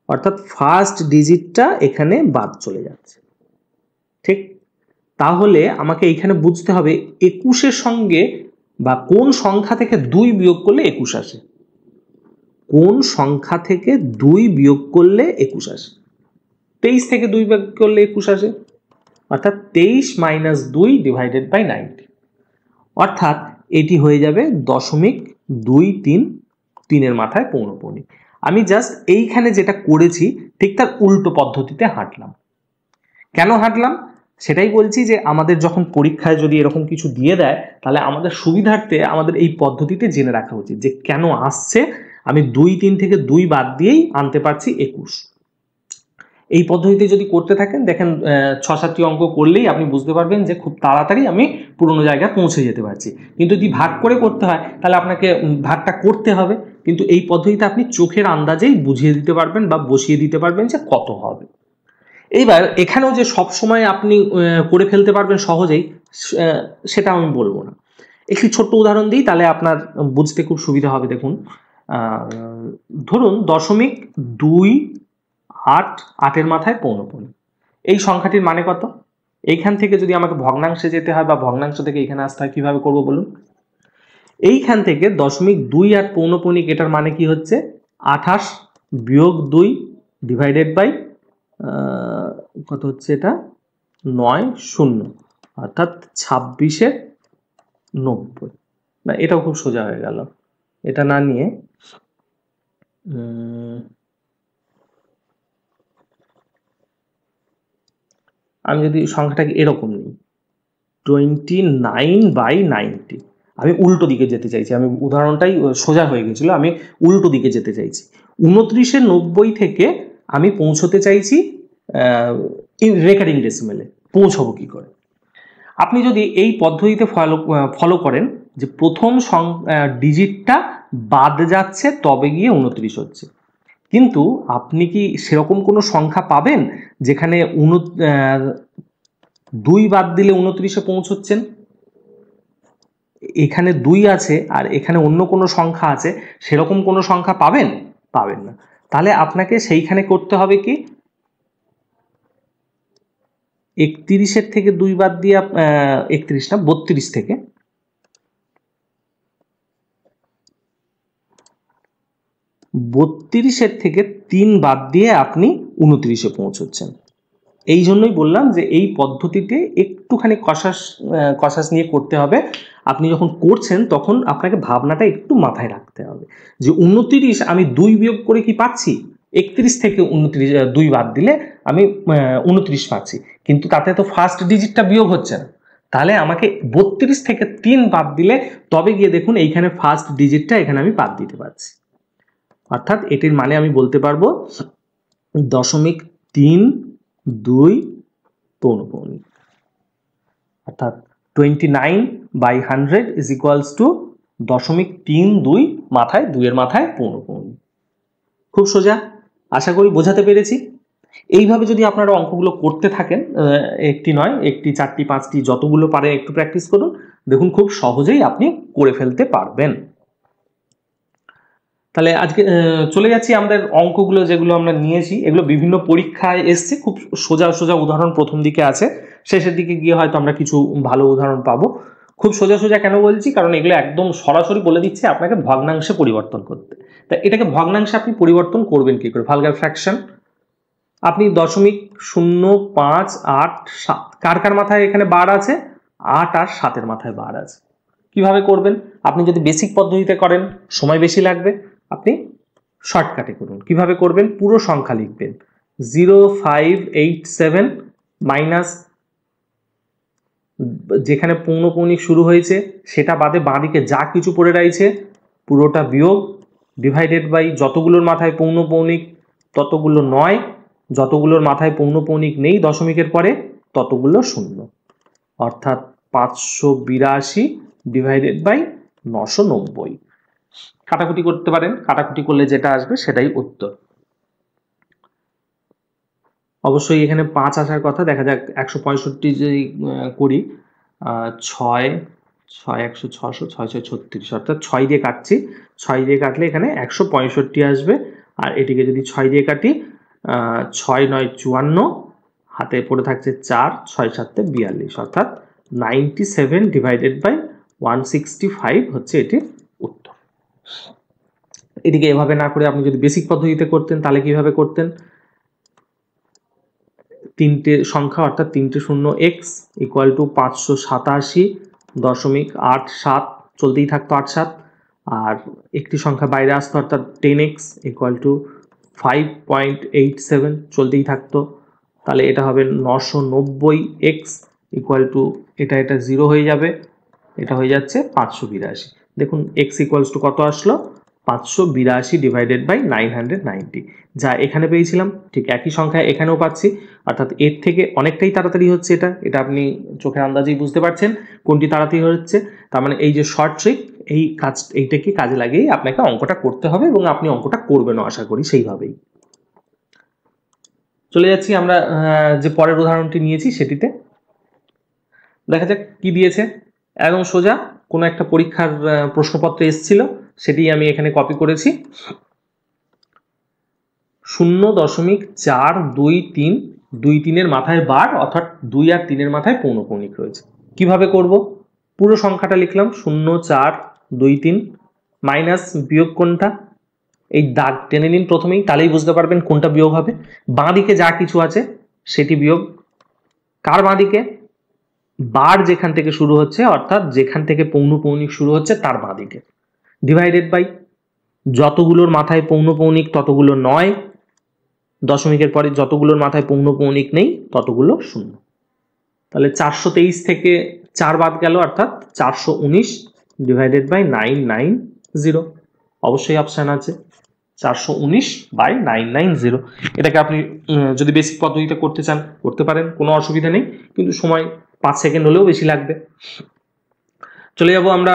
S1: অর্থাৎ ফার্স্ট ডিজিটটা এখানে বাদ চলে যাচ্ছে। ঠিক, তাহলে আমাকে এইখানে বুঝতে হবে 21-এর সঙ্গে বা কোন সংখ্যা থেকে 2 বিয়োগ করলে 21 আসে, কোন সংখ্যা থেকে 2 বিয়োগ করলে 21 আসে। 23 থেকে 2 বিয়োগ করলে 21 আসে, অর্থাৎ 23 - 2 ডিভাইডেড বাই 90, অর্থাৎ এটি হয়ে যাবে 0.23 3 এর মাথায় পৌনঃপুনিক। আমি জাস্ট এইখানে যেটা করেছি ঠিক তার উল্টো পদ্ধতিতে হাঁটলাম। কেন হাঁটলাম সেটাই বলছি, যে আমাদের যখন পরীক্ষায় যদি এরকম কিছু দিয়ে দেয় তাহলে আমাদের সুবিধার্থে আমাদের এই পদ্ধতিতে জেনে রাখা উচিত যে কেন আসছে। আমি 2 3 থেকে 2 বাদ দিয়েই আনতে পারছি 21। এই পদ্ধতিতে যদি করতে থাকেন, দেখেন 6-7টি অঙ্ক করলেই আপনি বুঝতে পারবেন যে খুব তাড়াতাড়ি আমি পুরনো জায়গায় পৌঁছে যেতে পারছি। কিন্তু যদি ভাগ করে করতে হয় তাহলে আপনাকে ভাগটা করতে হবে, কিন্তু এই পদ্ধতিতে আপনি চোখের আন্দাজেই বুঝিয়ে দিতে পারবেন বা বসিয়ে দিতে পারবেন যে কত হবে। এইবার এখানেও যে সব সময় আপনি করে ফেলতে পারবেন সহজেই, সেটা আমি বলবো না। একটি ছোট্ট উদাহরণ দিই, তাহলে আপনার বুঝতে খুব সুবিধা হবে। দেখুন ধরুন 0.28 8 এর মাথায় পৌনঃপুনিক। এই সংখ্যাটির মানে কত? এইখান থেকে যদি আমাকে ভগ্নাংশে যেতে হয় বা ভগ্নাংশ থেকে এখানে আসতে হয়, কিভাবে করবো বলুন? এইখান থেকে 0.2 আর পৌনঃপুনিক, এটার মানে কি হচ্ছে 28 বিয়োগ 2 ডিভাইডেড বাই কত হচ্ছে এটা 9 অর্থাৎ 26/90। না, এটাও খুব সোজা হয়ে গেল। এটা না নিয়ে আমি যদি সংখ্যাটাকে এরকম নিই 29/90, আমি উল্টো দিকে যেতে চাইছি, আমি উদাহরণটাই সোজা হয়ে গেছিল, আমি উল্টো দিকে যেতে চাইছি। 29/90 থেকে আমি পৌঁছতে চাইছি রেকারিং ডেসিমেলে। পৌঁছবো কি করে? আপনি যদি এই পদ্ধতিতে ফলো করেন যে প্রথম ডিজিটটা বাদ যাচ্ছে তবে গিয়ে 29 হচ্ছে, কিন্তু আপনি কি সেরকম কোনো সংখ্যা পাবেন যেখানে 2 বাদ দিলে 29-এ পৌঁছচ্ছেন? এখানে 2 আছে আর এখানে অন্য কোনো সংখ্যা আছে, সেরকম কোনো সংখ্যা পাবেন? পাবেন না। তাহলে আপনাকে সেইখানে করতে হবে কি 31-এর থেকে 2 বাদ দিয়ে 31 না 32 থেকে 32-এর থেকে 3 বাদ দিয়ে আপনি 29-এ পৌঁছচ্ছেন। এই জন্যই বললাম যে এই পদ্ধতিতে একটুখানি কষাস নিয়ে করতে হবে। আপনি যখন করছেন তখন আপনাকে ভাবনাটা একটু মাথায় রাখতে হবে যে 29 আমি 2 বিয়োগ করে কি পাচ্ছি, 31 থেকে 29 2 বাদ দিলে আমি 29 পাচ্ছি, কিন্তু তাতে তো ফার্স্ট ডিজিটটা বিয়োগ হচ্ছে না। তাহলে আমাকে 32 থেকে 3 বাদ দিলে তবে গিয়ে দেখুন এইখানে ফার্স্ট ডিজিটটা এখানে আমি বাদ দিতে পারছি। অর্থাৎ এটির মানে আমি বলতে পারবো 0.32 পৌনঃপুনিক, অর্থাৎ 29/100 ইজ ইকুয়ালস টু 0.32 মাথায় 2 এর মাথায় পৌনঃপুনিক। খুব সোজা, আশা করি বোঝাতে পেরেছি। এইভাবে যদি আপনারা অঙ্কগুলো করতে থাকেন, একটি নয়, একটি, 4টি, 5টি, যতগুলো পারেন একটু প্র্যাকটিস করুন, দেখুন খুব সহজেই আপনি করে ফেলতে পারবেন। তাহলে আজকে চলে যাচ্ছি আমাদের অঙ্কগুলো যেগুলো আমরা নিয়েছি, এগুলো বিভিন্ন পরীক্ষায় এসছে, খুব সোজা সোজা উদাহরণ প্রথম দিকে আছে, শেষের দিকে গিয়ে হয়তো আমরা কিছু ভালো উদাহরণ পাবো। খুব সোজা সোজা কেন বলছি, কারণ এগুলো একদম সরাসরি বলে দিচ্ছে আপনাকে ভগ্নাংশে পরিবর্তন করতে। তা এটাকে ভগ্নাংশে আপনি পরিবর্তন করবেন কি করে? ভালগার ফ্র্যাকশন, আপনি 0.0587, কার কার মাথায় এখানে বার আছে? 8 আর 7-এর মাথায় বার আছে। কিভাবে করবেন? আপনি যদি বেসিক পদ্ধতিতে করেন সময় বেশি লাগবে, আপনি শর্টকাটে করুন। কিভাবে করবেন? পুরো সংখ্যা লিখবেন 0587 মাইনাস যেখানে পৌনঃপুনিক শুরু হয়েছে সেটা বাদে বাঁদিকে যা কিছু পড়ে রয়েছে পুরোটা বিয়োগ, ডিভাইডেড বাই যতগুলোর মাথায় পৌনঃপুনিক ততগুলো 9, যতগুলোর মাথায় পৌনঃপুনিক নেই দশমিকের পরে ততগুলো 0, অর্থাৎ 582 ডিভাইডেড বাই 990। কাটাকুটি করতে পারেন, কাটাকুটি করলে যেটা আসবে সেটাই উত্তর। অবশ্যই এখানে 5 আসার কথা, দেখা যাক 165 যদি করি, 6 6 100 600 6 6 36, অর্থাৎ 6 দিয়ে কাটছি, 6 দিয়ে কাটলে এখানে 165 আসবে। আর এটিকে যদি 6 দিয়ে কাটি 6 9 54, হাতে পড়ে থাকছে 4, 6 7 42, অর্থাৎ 97 ডিভাইডেড বাই 165 হচ্ছে এটির উত্তর। এটিকে এভাবে না করে আপনি যদি বেসিক পদ্ধতিতে করতেন তাহলে কিভাবে করতেন? 3টে সংখ্যা অর্থাৎ 3টে 0 x ইকুয়াল টু 587.87 চলতেই থাকতো 8 7, আর একটি সংখ্যা বাইরে আসতো অর্থাৎ 10x ইকুয়াল টু 5.87 চলতেই থাকতো, তাহলে এটা হবে 990x ইকুয়াল টু এটা 0 হয়ে যাবে, এটা হয়ে যাচ্ছে 582। দেখুন x ইকুয়ালস টু কত আসলো? 582 ডিভাইডেড বাই 990, যা এখানে পেয়েছিলাম ঠিক একই সংখ্যা এখানেও পাচ্ছি, অর্থাৎ এর থেকে অনেকটাই তাড়াতাড়ি হচ্ছে এটা। এটা আপনি চোখের আন্দাজেই বুঝতে পারছেন কোনটি তাড়াতাড়ি হচ্ছে। তার মানে এই যে শর্ট ট্রিক, এই কাজ এইটাকে কাজে লাগিয়েই আপনাকে অঙ্কটা করতে হবে এবং আপনি অঙ্কটা করবেনও আশা করি সেইভাবেই। চলে যাচ্ছি আমরা যে পরের উদাহরণটি নিয়েছি সেটিতে। দেখা যাক কি দিয়েছে। একদম সোজা কোনো একটা পরীক্ষার প্রশ্নপত্রে এসেছিল, সেটি আমি এখানে কপি করেছি। 0.423 2 3-এর মাথায় বার, অর্থাৎ 2 আর 3-এর মাথায় পৌনঃপুনিক রয়েছে। কিভাবে করব? পুরো সংখ্যাটা লিখলাম 0 4 2 3 মাইনাস বিয়োগ কোনটা, এই দাগ টেনে নিন প্রথমেই, তাহলেই বুঝতে পারবেন কোনটা বিয়োগ হবে। বাঁ দিকে যা কিছু আছে সেটি বিয়োগ। কার বাঁ দিকে? বার যেখান থেকে শুরু হচ্ছে, অর্থাৎ যেখান থেকে পৌনঃপুনিক শুরু হচ্ছে তার বাঁ দিকে, ডিভাইডেড বাই যতগুলোর মাথায় পৌনঃপুনিক ততগুলো 9, দশমিকের পরে যতগুলোর মাথায় পৌনঃপুনিক নেই ততগুলো 0। তাহলে 423 থেকে 4 বাদ গেল, অর্থাৎ 419 ডিভাইডেড বাই 990। অবশ্যই অপশান আছে 419/990। এটাকে আপনি যদি বেসিক পদ্ধতিতে করতে চান করতে পারেন, কোনো অসুবিধা নেই, কিন্তু সময় 5 সেকেন্ড হলেও বেশি লাগবে। চলে যাব আমরা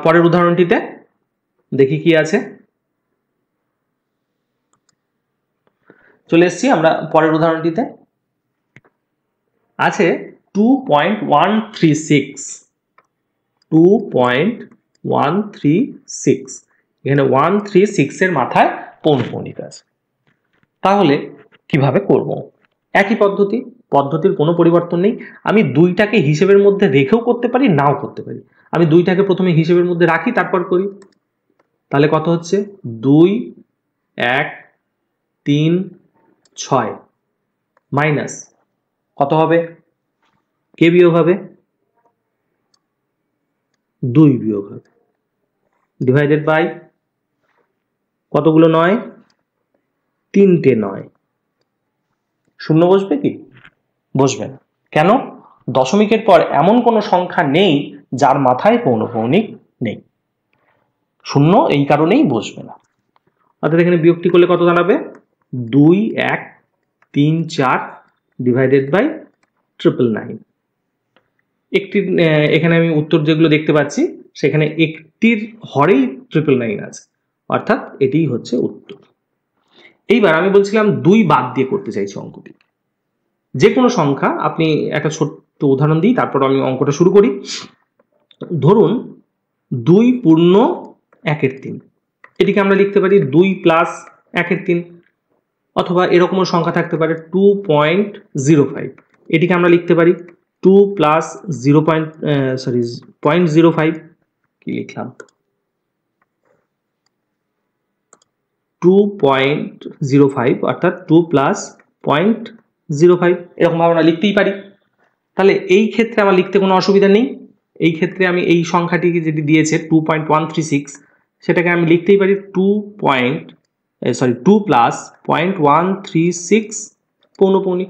S1: পরের উদাহরণটিতে, দেখি কি আছে। চলে এসেছি আমরা পরের উদাহরণটিতে। আছে 2.136, 2.136, এখানে 136 এর মাথায় পৌনঃপুনিক আছে। তাহলে কিভাবে করব? একই পদ্ধতি, পদ্ধতির কোনো পরিবর্তন নেই। আমি 2টাকে হিসেবের মধ্যে রেখেও করতে পারি, নাও করতে পারি। আমি 2টাকে প্রথমে হিসেবের মধ্যে রাখি, তারপর করি। তাহলে কত হচ্ছে? 2 1 3 6 মাইনাস কত হবে? কে বিয়োগ হবে? 2 বিয়োগ হবে, ডিভাইডেড বাই কতগুলো 9? 3টে 9। শূন্য বসবে কি? বসবে না। কেন? দশমিকের পর এমন কোনো সংখ্যা নেই যার মাথায় পৌনঃপুনিক নেই, শূন্য এই কারণেই বসবে না। অর্থাৎ এখানে বিয়োগটি করলে কত দাঁড়াবে? 2 1 3 4 ডিভাইডেড বাই 999। একটি এখানে আমি উত্তর যেগুলো দেখতে পাচ্ছি সেখানে একটির হরেই 999 আছে, অর্থাৎ এটিই হচ্ছে উত্তর। এইবার আমি বলছিলাম 2 বাদ দিয়ে করতে চাইছি অঙ্কটি। যে কোনো সংখ্যা, আপনি একটা ছোট্ট উদাহরণ দিই, তারপর আমি অঙ্কটা শুরু করি। ধরুন 2 পূর্ণ 1/3, এটিকে আমরা লিখতে পারি 2 প্লাস 1/3, অথবা এরকমও সংখ্যা থাকতে পারে 2.05, এটিকে আমরা লিখতে পারি 2 প্লাস 0.05, কি লিখলাম? 2.05, অর্থাৎ 2 প্লাস 0.05, এরকম ভাবে আমরা লিখতেই পারি। তাহলে এই ক্ষেত্রে আমার লিখতে কোনো অসুবিধা নেই। এই ক্ষেত্রে আমি এই সংখ্যাটিকে যেটি দিয়েছে 2.136, সেটাকে আমি লিখতেই পারি 2 প্লাস 0.136 পৌনঃপুনিক।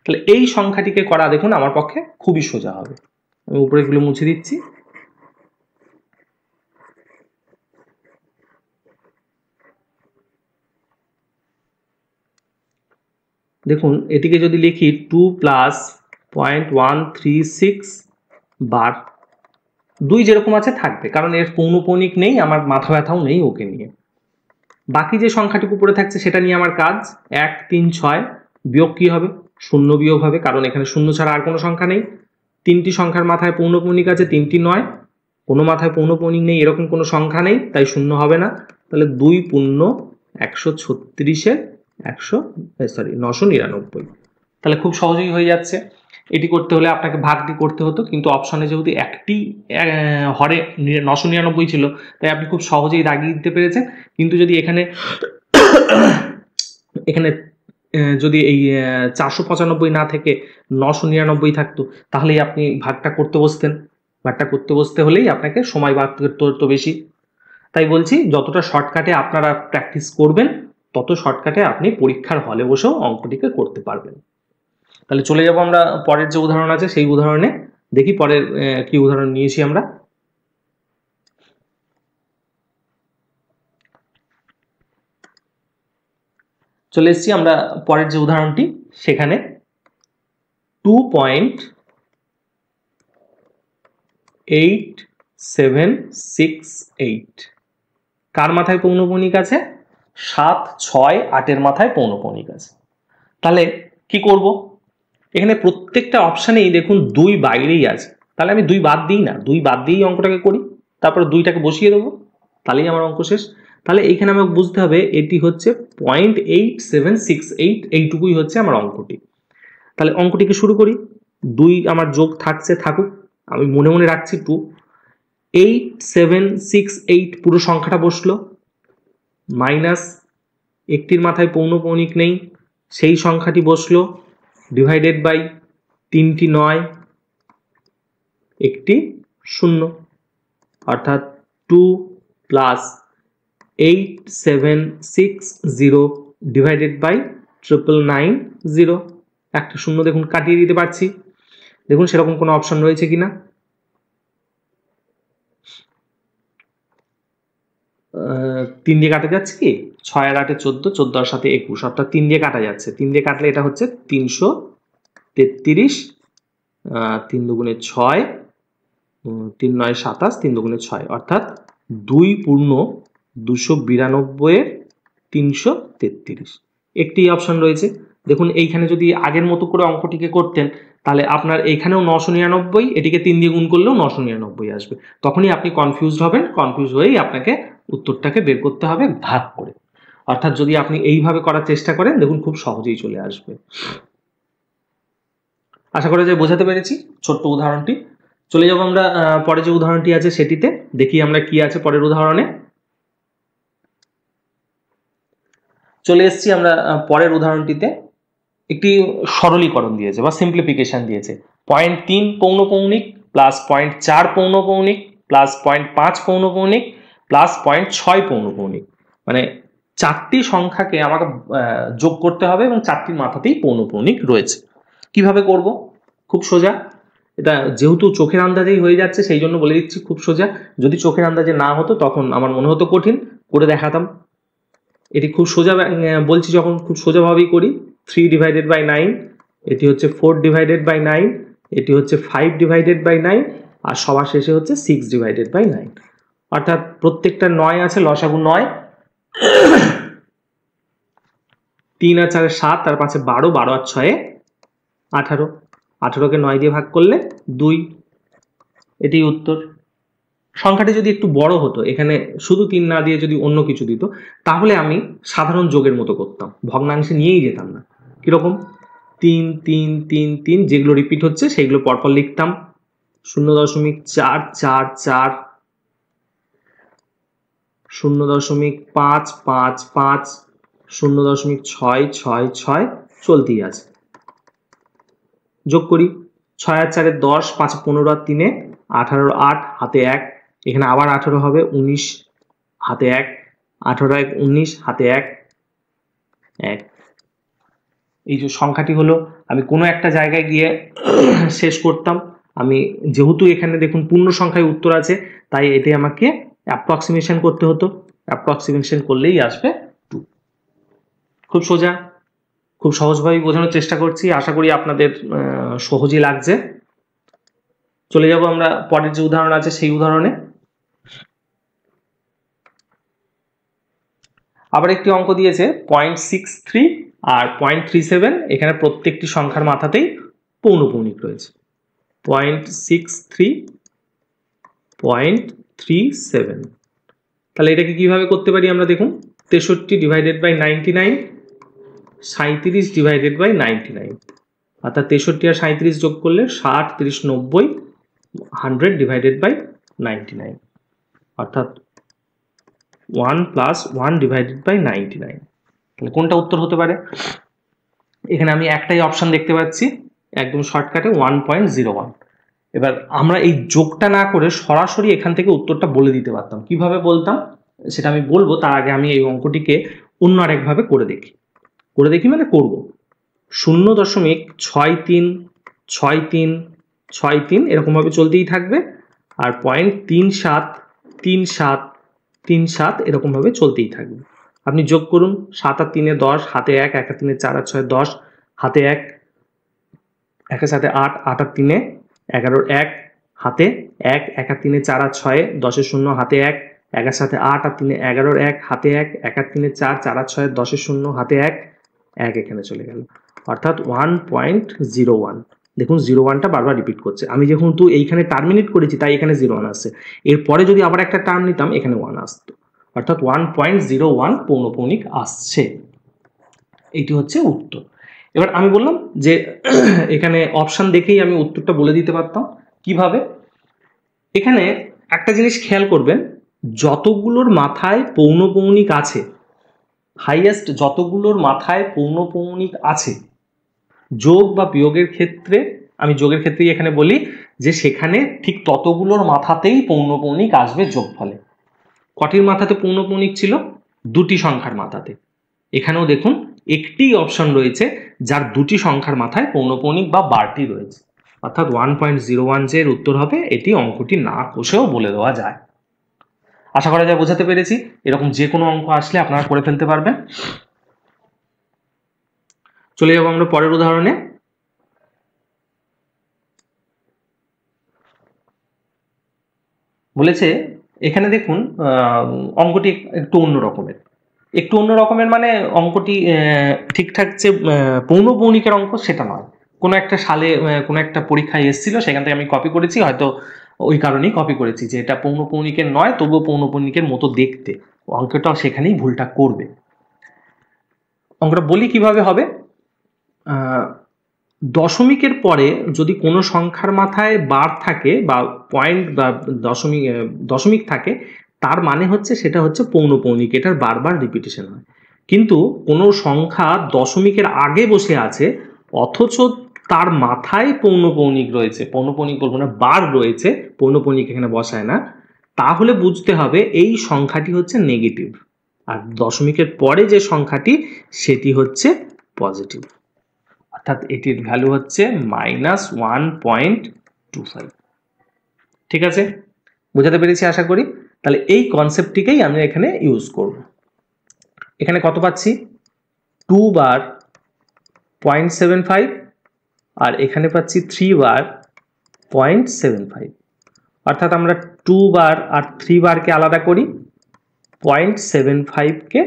S1: তাহলে এই সংখ্যাটিকে করা দেখুন আমার পক্ষে খুবই সোজা হবে। আমি উপরেগুলো মুছে দিচ্ছি। দেখুন এটিকে যদি লিখি 2 প্লাস 0.136 বার 2 যেরকম আছে থাকবে, কারণ এর পৌনঃপুনিক নেই, আমার মাথা ব্যথাও নেই ওকে নিয়ে। বাকি যে সংখ্যাটুকু পড়ে থাকছে সেটা নিয়ে আমার কাজ। 1 3 6 বিয়োগ কি হবে? 0 বিয়োগ হবে, কারণ এখানে 0 ছাড়া আর কোনো সংখ্যা নেই। 3টি সংখ্যার মাথায় পৌনঃপুনিক আছে, 3টি 9, কোনো মাথায় পৌনঃপুনিক নেই এরকম কোনো সংখ্যা নেই, তাই 0 হবে না। তাহলে 2 পূর্ণ 136-এর 999। তাহলে খুব সহজেই হয়ে যাচ্ছে। এটি করতে হলে আপনাকে ভাগটি করতে হতো, কিন্তু অপশনে যেহেতু একটি হরে 999 ছিল, তাই আপনি খুব সহজেই দাগিয়ে দিতে পেরেছেন। কিন্তু যদি এখানে যদি এই 495 না থেকে 999 থাকতো, তাহলেই আপনি ভাগটা করতে বসতেন। ভাগটা করতে বসতে হলেই আপনাকে সময় বাদ করতে হতো বেশি। তাই বলছি, যতটা শর্টকাটে আপনারা প্র্যাকটিস করবেন তত শর্টকাটে আপনি পরীক্ষার হলে বসেও অঙ্কটিকে করতে পারবেন। তাহলে চলে যাব আমরা পরের যে উদাহরণ আছে সেই উদাহরণে। দেখি পরের কি উদাহরণ নিয়েছি আমরা। চলে এসেছি আমরা পরের যে উদাহরণটি, সেখানে 2.8768, কার মাথায় পৌনঃপুনিক আছে? 7 6 8-এর মাথায় পৌনঃপুনিক আছে। তাহলে কি করব? এখানে প্রত্যেকটা অপশানেই দেখুন 2 বাইরেই আছে, তাহলে আমি 2 বাদ দিই না, 2 বাদ দিয়েই অঙ্কটাকে করি, তারপর 2টাকে বসিয়ে দেবো, তাহলেই আমার অঙ্ক শেষ। তাহলে এইখানে আমাকে বুঝতে হবে এটি হচ্ছে 0.8768, এইটুকুই হচ্ছে আমার অঙ্কটি। তাহলে অঙ্কটিকে শুরু করি। 2 আমার যোগ থাকছে, থাকুক, আমি মনে মনে রাখছি 2। 8 7 6 8 পুরো সংখ্যাটা বসলো, মাইনাস একটির মাথায় পৌনঃপৌনিক নেই, সেই সংখ্যাটি বসলো, ডিভাইডেড বাই 3টি 9, একটি 0, অর্থাৎ 2 প্লাস 8 7 6 0 ডিভাইডেড বাই 999 একটা 0 দেখুন কাটিয়ে দিতে পারছি। দেখুন সেরকম কোনো অপশন রয়েছে কিনা। 3 দিয়ে কাটা যাচ্ছে কি, 6 আর 8 14, 14 আর 7 21, অর্থাৎ 3 দিয়ে কাটা যাচ্ছে। 3 দিয়ে কাটলে এটা হচ্ছে 333, 3 দুগুণে 6, 3 9 27, 3 দুগুণে 6, অর্থাৎ 2 পূর্ণ 292 এর 333, একটি অপশন রয়েছে। দেখুন এইখানে যদি আগের মতো করে অঙ্কটিকে করতেন তাহলে আপনার এইখানেও 999, এটিকে 3 দিয়ে গুণ করলেও 999 আসবে। তখনই আপনি কনফিউজড হবেন, কনফিউজ হয়েই আপনাকে উত্তরটাকে বের করতে হবে ভাগ করে। অর্থাৎ যদি আপনি এইভাবে করার চেষ্টা করেন, দেখুন খুব সহজেই চলে আসবে। আশা করা যায় বোঝাতে পেরেছি ছোট্ট উদাহরণটি। চলে যাব আমরা পরে যে উদাহরণটি আছে সেটিতে, দেখি আমরা কি আছে পরের উদাহরণে। চলে এসেছি আমরা পরের উদাহরণটিতে। একটি সরলীকরণ দিয়েছে বা সিম্পলিফিকেশন দিয়েছে। 0.3 পৌনঃপৌনিক প্লাস 0.4 পৌনঃপৌনিক প্লাস 0.5 পৌনঃপৌনিক প্লাস 0.6 পৌনঃপৌনিক, মানে 4টি সংখ্যাকে আমাকে যোগ করতে হবে এবং 4টির মাথাতেই পৌনঃপৌনিক রয়েছে। কিভাবে করব? খুব সোজা। এটা যেহেতু চোখের আন্দাজেই হয়ে যাচ্ছে সেই জন্য বলে দিচ্ছি খুব সোজা। যদি চোখের আন্দাজে না হতো তখন আমার মনে হতো কঠিন, করে দেখাতাম। এটি খুব সোজা বলছি যখন, খুব সোজাভাবেই করি। 3 ডিভাইডেড বাই 9, এটি হচ্ছে 4 ডিভাইডেড বাই 9, এটি হচ্ছে 5 ডিভাইডেড বাই 9, আর সবার শেষে হচ্ছে 6 ডিভাইডেড বাই 9, অর্থাৎ প্রত্যেকটা 9 আছে, লসাগু 9, 3 আর 4 7, তার 5 12, 12 আর 6 18, 18কে 9 দিয়ে ভাগ করলে 2, এটি উত্তর। সংখ্যাটি যদি একটু বড় হতো, এখানে শুধু 3 না দিয়ে যদি অন্য কিছু দিত, তাহলে আমি সাধারণ যোগের মতো করতাম, ভগ্নাংশে নিয়েই যেতাম না। কিরকম? 3 3 3 3, যেগুলো রিপিট হচ্ছে সেইগুলো পরপর লিখতাম। 0.444, 0.555, 0.666, চলতেই আছে। যোগ করি। 6 আর 4 10, 5 15 আর 3 18, 8 হাতে 1, এখানে আবার 18 হবে, 19 হাতে 1, 18 1 19 হাতে 1 1। এই যে সংখ্যাটি হলো, আমি কোনো একটা জায়গায় গিয়ে শেষ করতাম। আমি যেহেতু এখানে দেখুন পূর্ণ সংখ্যায় উত্তর আছে, তাই এতে আমাকে অ্যাপ্রক্সিমেশন করতে হতো। অ্যাপ্রক্সিমেশন করলেই আসবে 2। খুব সোজা, খুব সহজভাবেই বোঝানোর চেষ্টা করছি, আশা করি আপনাদের সহজই লাগছে। চলে যাব আমরা পরের যে উদাহরণ আছে সেই উদাহরণে। আবার একটি অঙ্ক দিয়েছে 0.63 আর 0.37, এখানে প্রত্যেকটি সংখ্যার মাথাতেই পৌনঃপৌনিক রয়েছে। 0.63 0.37, তাহলে এটাকে কিভাবে করতে পারি আমরা? দেখুন 63 ডিভাইডেড বাই 99, 37 ডিভাইডেড বাই 99, অর্থাৎ 63 আর 37 যোগ করলে 60 30 90, 100 ডিভাইডেড বাই 99, অর্থাৎ 1 প্লাস 1 ডিভাইডেড বাই 99। তাহলে কোনটা উত্তর হতে পারে? এখানে আমি একটাই অপশন দেখতে পাচ্ছি, একদম শর্টকাটে 1.01। এবার আমরা এই যোগটা না করে সরাসরি এখান থেকে উত্তরটা বলে দিতে পারতাম। কিভাবে বলতাম সেটা আমি বলবো, তার আগে আমি এই অঙ্কটিকে অন্য আরেকভাবে করে দেখি। মানে করব 0.636363 এরকমভাবে চলতেই থাকবে, আর 0.373737 এরকমভাবে চলতেই থাকবে। আপনি যোগ করুন, 7 আর 3 10, হাতে 1, 1 আর 3 4 আর 6 10, হাতে 1, 1 এর সাথে 8, 8 আর 3 11, 1 হাতে 1, 1 আর 3 4 আর 6 10 এর 0, হাতে 1, 1 এর সাথে 8 আর 3 11, 1 হাতে 1, 1 আর 3 4, 4 আর 6 10 এর 0, হাতে 1, 1 এখানে চলে গেল, অর্থাৎ 1.01। দেখুন 01টা বারবার রিপিট করছে। আমি যেহেতু এইখানে টার্মিনেট করেছি তাই এখানে 01 আসছে, এরপরে যদি আবার একটা টার্ম নিতাম এখানে 1 আসতো, অর্থাৎ 1.01 পৌনঃপৌনিক আসছে। এইটি হচ্ছে উত্তর। এবার আমি বললাম যে এখানে অপশন দেখেই আমি উত্তরটা বলে দিতে পারতাম। কিভাবে? এখানে একটা জিনিস খেয়াল করবেন, যতগুলোর মাথায় পৌনঃপুনিক আছে, হাইয়েস্ট যতগুলোর মাথায় পৌনঃপুনিক আছে, যোগ বা বিয়োগের ক্ষেত্রে, আমি যোগের ক্ষেত্রেই এখানে বলি যে সেখানে ঠিক ততগুলোর মাথাতেই পৌনঃপুনিক আসবে যোগফলে। কটির মাথাতে পৌনঃপুনিক ছিল? দুটি সংখ্যার মাথাতে। এখানেও দেখুন একটি অপশন রয়েছে যার দুটি সংখ্যার মাথায় পৌনঃপুনিক বা বারটি রয়েছে, অর্থাৎ 1.01 যে এর উত্তর হবে, এটি অঙ্কটি না কষেও বলে দেওয়া যায়। আশা করা যায় বোঝাতে পেরেছি। এরকম যে কোনো অঙ্ক আসলে আপনারা করে ফেলতে পারবেন। চলে যাবো আমরা পরের উদাহরণে। বলেছে এখানে দেখুন অঙ্কটি একটু অন্য রকমের, মানে অঙ্কটি ঠিকঠাক যে পৌনঃপুনিকের অঙ্ক সেটা নয়, কোনো একটা সালে কোনো একটা পরীক্ষায় এসেছিল, সেখান থেকে আমি কপি করেছি, হয়তো ওই কারণেই কপি করেছি যে এটা পৌনঃপুনিকের নয়, তবুও পৌনঃপুনিকের মতো দেখতে, অঙ্কটা সেখানেই ভুলটা করবে। অঙ্কটা বলি কিভাবে হবে। দশমিকের পরে যদি কোনো সংখ্যার মাথায় বার থাকে বা পয়েন্ট বা দশমিক থাকে, তার মানে হচ্ছে সেটা হচ্ছে পৌনঃপুনিক, এটার বারবার রিপিটেশন হয়। কিন্তু কোনো সংখ্যা দশমিকের আগে বসে আছে অথচ তার মাথায় পৌনঃপুনিক রয়েছে, পৌনঃপুনিক বলবো না, বার রয়েছে, পৌনঃপুনিক এখানে বসায় না, তাহলে বুঝতে হবে এই সংখ্যাটি হচ্ছে নেগেটিভ, আর দশমিকের পরে যে সংখ্যাটি সেটি হচ্ছে পজিটিভ, অর্থাৎ এটির ভ্যালু হচ্ছে -1.25। ঠিক আছে, বোঝাতে পেরেছি আশা করি। তাহলে এই কনসেপ্টটিকেই আমি এখানে ইউজ করব। এখানে কত পাচ্ছি? 2 বার 0.75, আর এখানে পাচ্ছি 3 বার 0.75, অর্থাৎ আমরা 2 বার আর 3 বারকে আলাদা করি, 0.75কে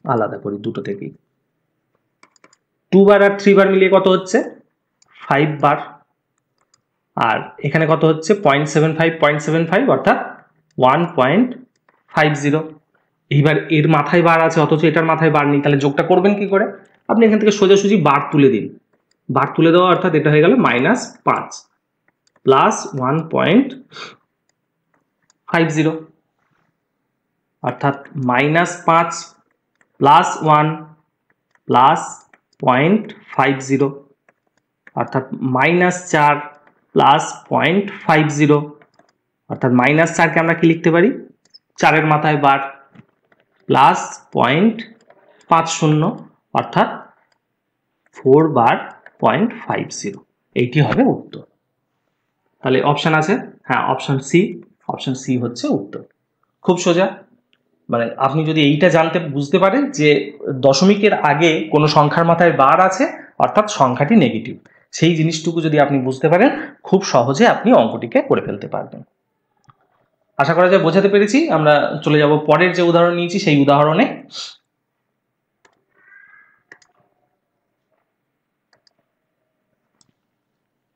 S1: আলাদা করি দুটো থেকেই। 2 বার আর 3 বার মিলিয়ে কত হচ্ছে? 5 বার। আর এখানে কত হচ্ছে? 0.75 অর্থাৎ 1.50। এইবার এর মাথায় বার আছে অথচ এটার মাথায় বার নেই, তাহলে যোগটা করবেন কি করে? আপনি এখান থেকে সোজাসুজি বার তুলে দিন। বার তুলে দেওয়া অর্থাৎ এটা হয়ে গেল -5 প্লাস 1.50, অর্থাৎ -5 প্লাস 1 প্লাস 0.50, অর্থাৎ -4 প্লাস 0.50, অর্থাৎ -4কে আমরা কি লিখতে পারি? 4-এর মাথায় বার প্লাস 0.50, অর্থাৎ 4 বার 0.50। এইটি হবে উত্তর। তাহলে অপশন আছে, হ্যাঁ অপশন সি হচ্ছে উত্তর। খুব সোজা, মানে আপনি যদি এইটা বুঝতে পারেন যে দশমিকের আগে কোনো সংখ্যার মাথায় বার আছে অর্থাৎ সংখ্যাটি নেগেটিভ, সেই জিনিসটুকু যদি আপনি বুঝতে পারেন, খুব সহজে আপনি অঙ্কটিকে করে ফেলতে পারবেন। আশা করা যায় বোঝাতে পেরেছি। আমরা চলে যাব পরের যে উদাহরণ নিয়েছি সেই উদাহরণে।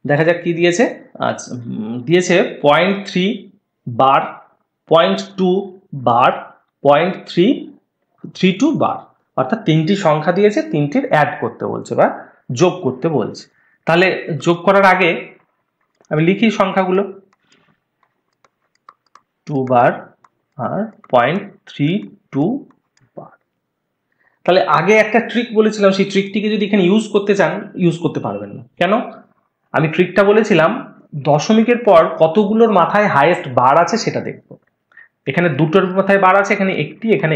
S1: দেখা যাক কি দিয়েছে। আচ্ছা, দিয়েছে 0.3 বার, 0.2 বার, 0.332 বার, অর্থাৎ তিনটি সংখ্যা দিয়েছে, তিনটির অ্যাড করতে বলছে বা যোগ করতে বলছে। তাহলে যোগ করার আগে আমি লিখি সংখ্যাগুলো, 2 বার আর 0.32 বার। তাহলে আগে একটা ট্রিক বলেছিলাম, সেই ট্রিকটিকে যদি এখানে ইউজ করতে চান ইউজ করতে পারবেন না। কেন? আমি ট্রিকটা বলেছিলাম দশমিকের পর কতগুলোর মাথায় হাইয়েস্ট বার আছে সেটা দেখবো। এখানে দুটোর মাথায় বার আছে, এখানে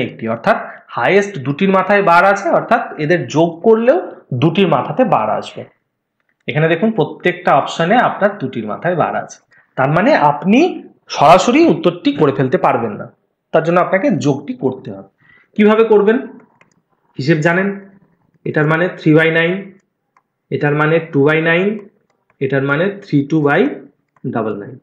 S1: একটি, অর্থাৎ হাইয়েস্ট দুটির মাথায় বার আছে, অর্থাৎ এদের যোগ করলেও দুটির মাথাতে বার আসবে। এখানে দেখুন প্রত্যেকটা অপশনে আপনার দুটির মাথায় বার আছে, তার মানে আপনি সরাসরি উত্তরটি করে ফেলতে পারবেন না, তার জন্য আপনাকে যোগটি করতে হবে। কিভাবে করবেন? হিসেব জানেন, এটার মানে 3/9, এটার মানে 2/9, এটার মানে 32/99।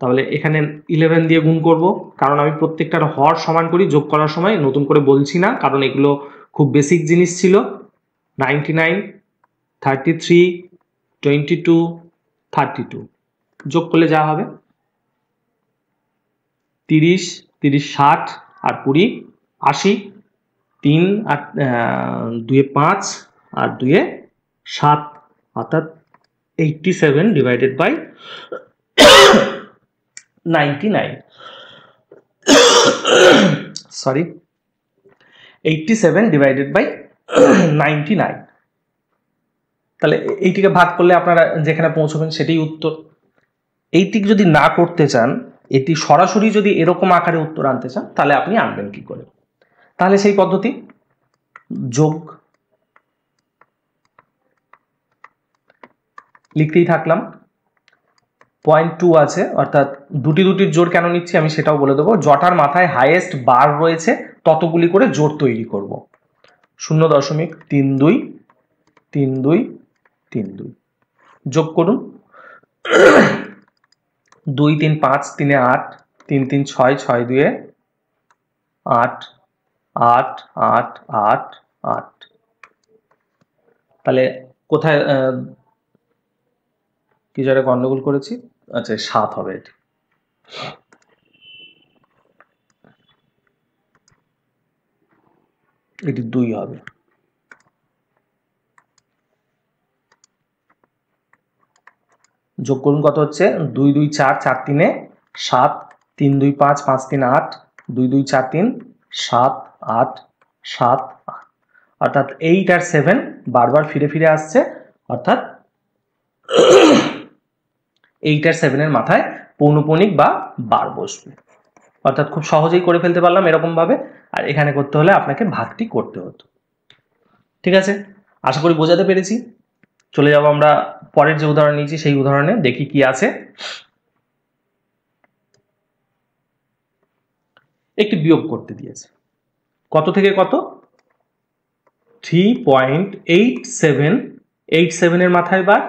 S1: তাহলে এখানে 11 দিয়ে গুণ করব, কারণ আমি প্রত্যেকটার হর সমান করি যোগ করার সময়, নতুন করে বলছি না, কারণ এগুলো খুব বেসিক জিনিস ছিল। 99, 33, 22, 32 যোগ করলে যা হবে 30, 30 60 আর 20 80, 3 আর 2 এ 5 আর 2 এ 7 অর্থাৎ 87 divided by 99 sorry 87 divided by 99। তাহলে এইটিকে ভাগ করলে আপনারা যেখানে পৌঁছবেন সেটাই উত্তর। এইটিকে যদি না করতে চান, এটি সরাসরি যদি এরকম আকারে উত্তর আনতে চান, তাহলে আপনি আনবেন কি করে? তাহলে সেই পদ্ধতি যোগ, লিখতেই থাকলাম। 0.2 আছে, অর্থাৎ দুটির জোড় কেন নিচ্ছি আমি সেটাও বলে দেবো। জটার মাথায় হাইয়েস্ট বার রয়েছে ততগুলি করে জোড় তৈরি করব। 0.323232 যোগ করুন। 2 3 5 3 8 3 3 6 6 2 8 8 8 8 8। তাহলে কোথায় কি জায়গায় গন্ডগোল করেছি? আচ্ছা 7 হবে এটি। এটি 2 হবে। যোগ করুন, কত হচ্ছে? 2 2 4 4 3 7 3 2 5 5 3 8 2 2 4 3 7 8 7 8। অর্থাৎ 8 আর 7 বারবার ফিরে ফিরে আসছে, অর্থাৎ 8 আর 7 এর মাথায় পৌনঃপুনিক বা বার বসবে। অর্থাৎ খুব সহজেই করে ফেলতে পারলাম এরকম ভাবে। আর এখানে করতে হলে আপনাকে ভাগটি করতে হতো। ঠিক আছে, আশা করি বোঝাতে পেরেছি। চলে যাব আমরা পরের যে উদাহরণ নিয়েছি সেই উদাহরণে, দেখি কি আছে। একটি বিয়োগ করতে দিয়েছে, কত থেকে কত? 3.8787 এর মাথায় বার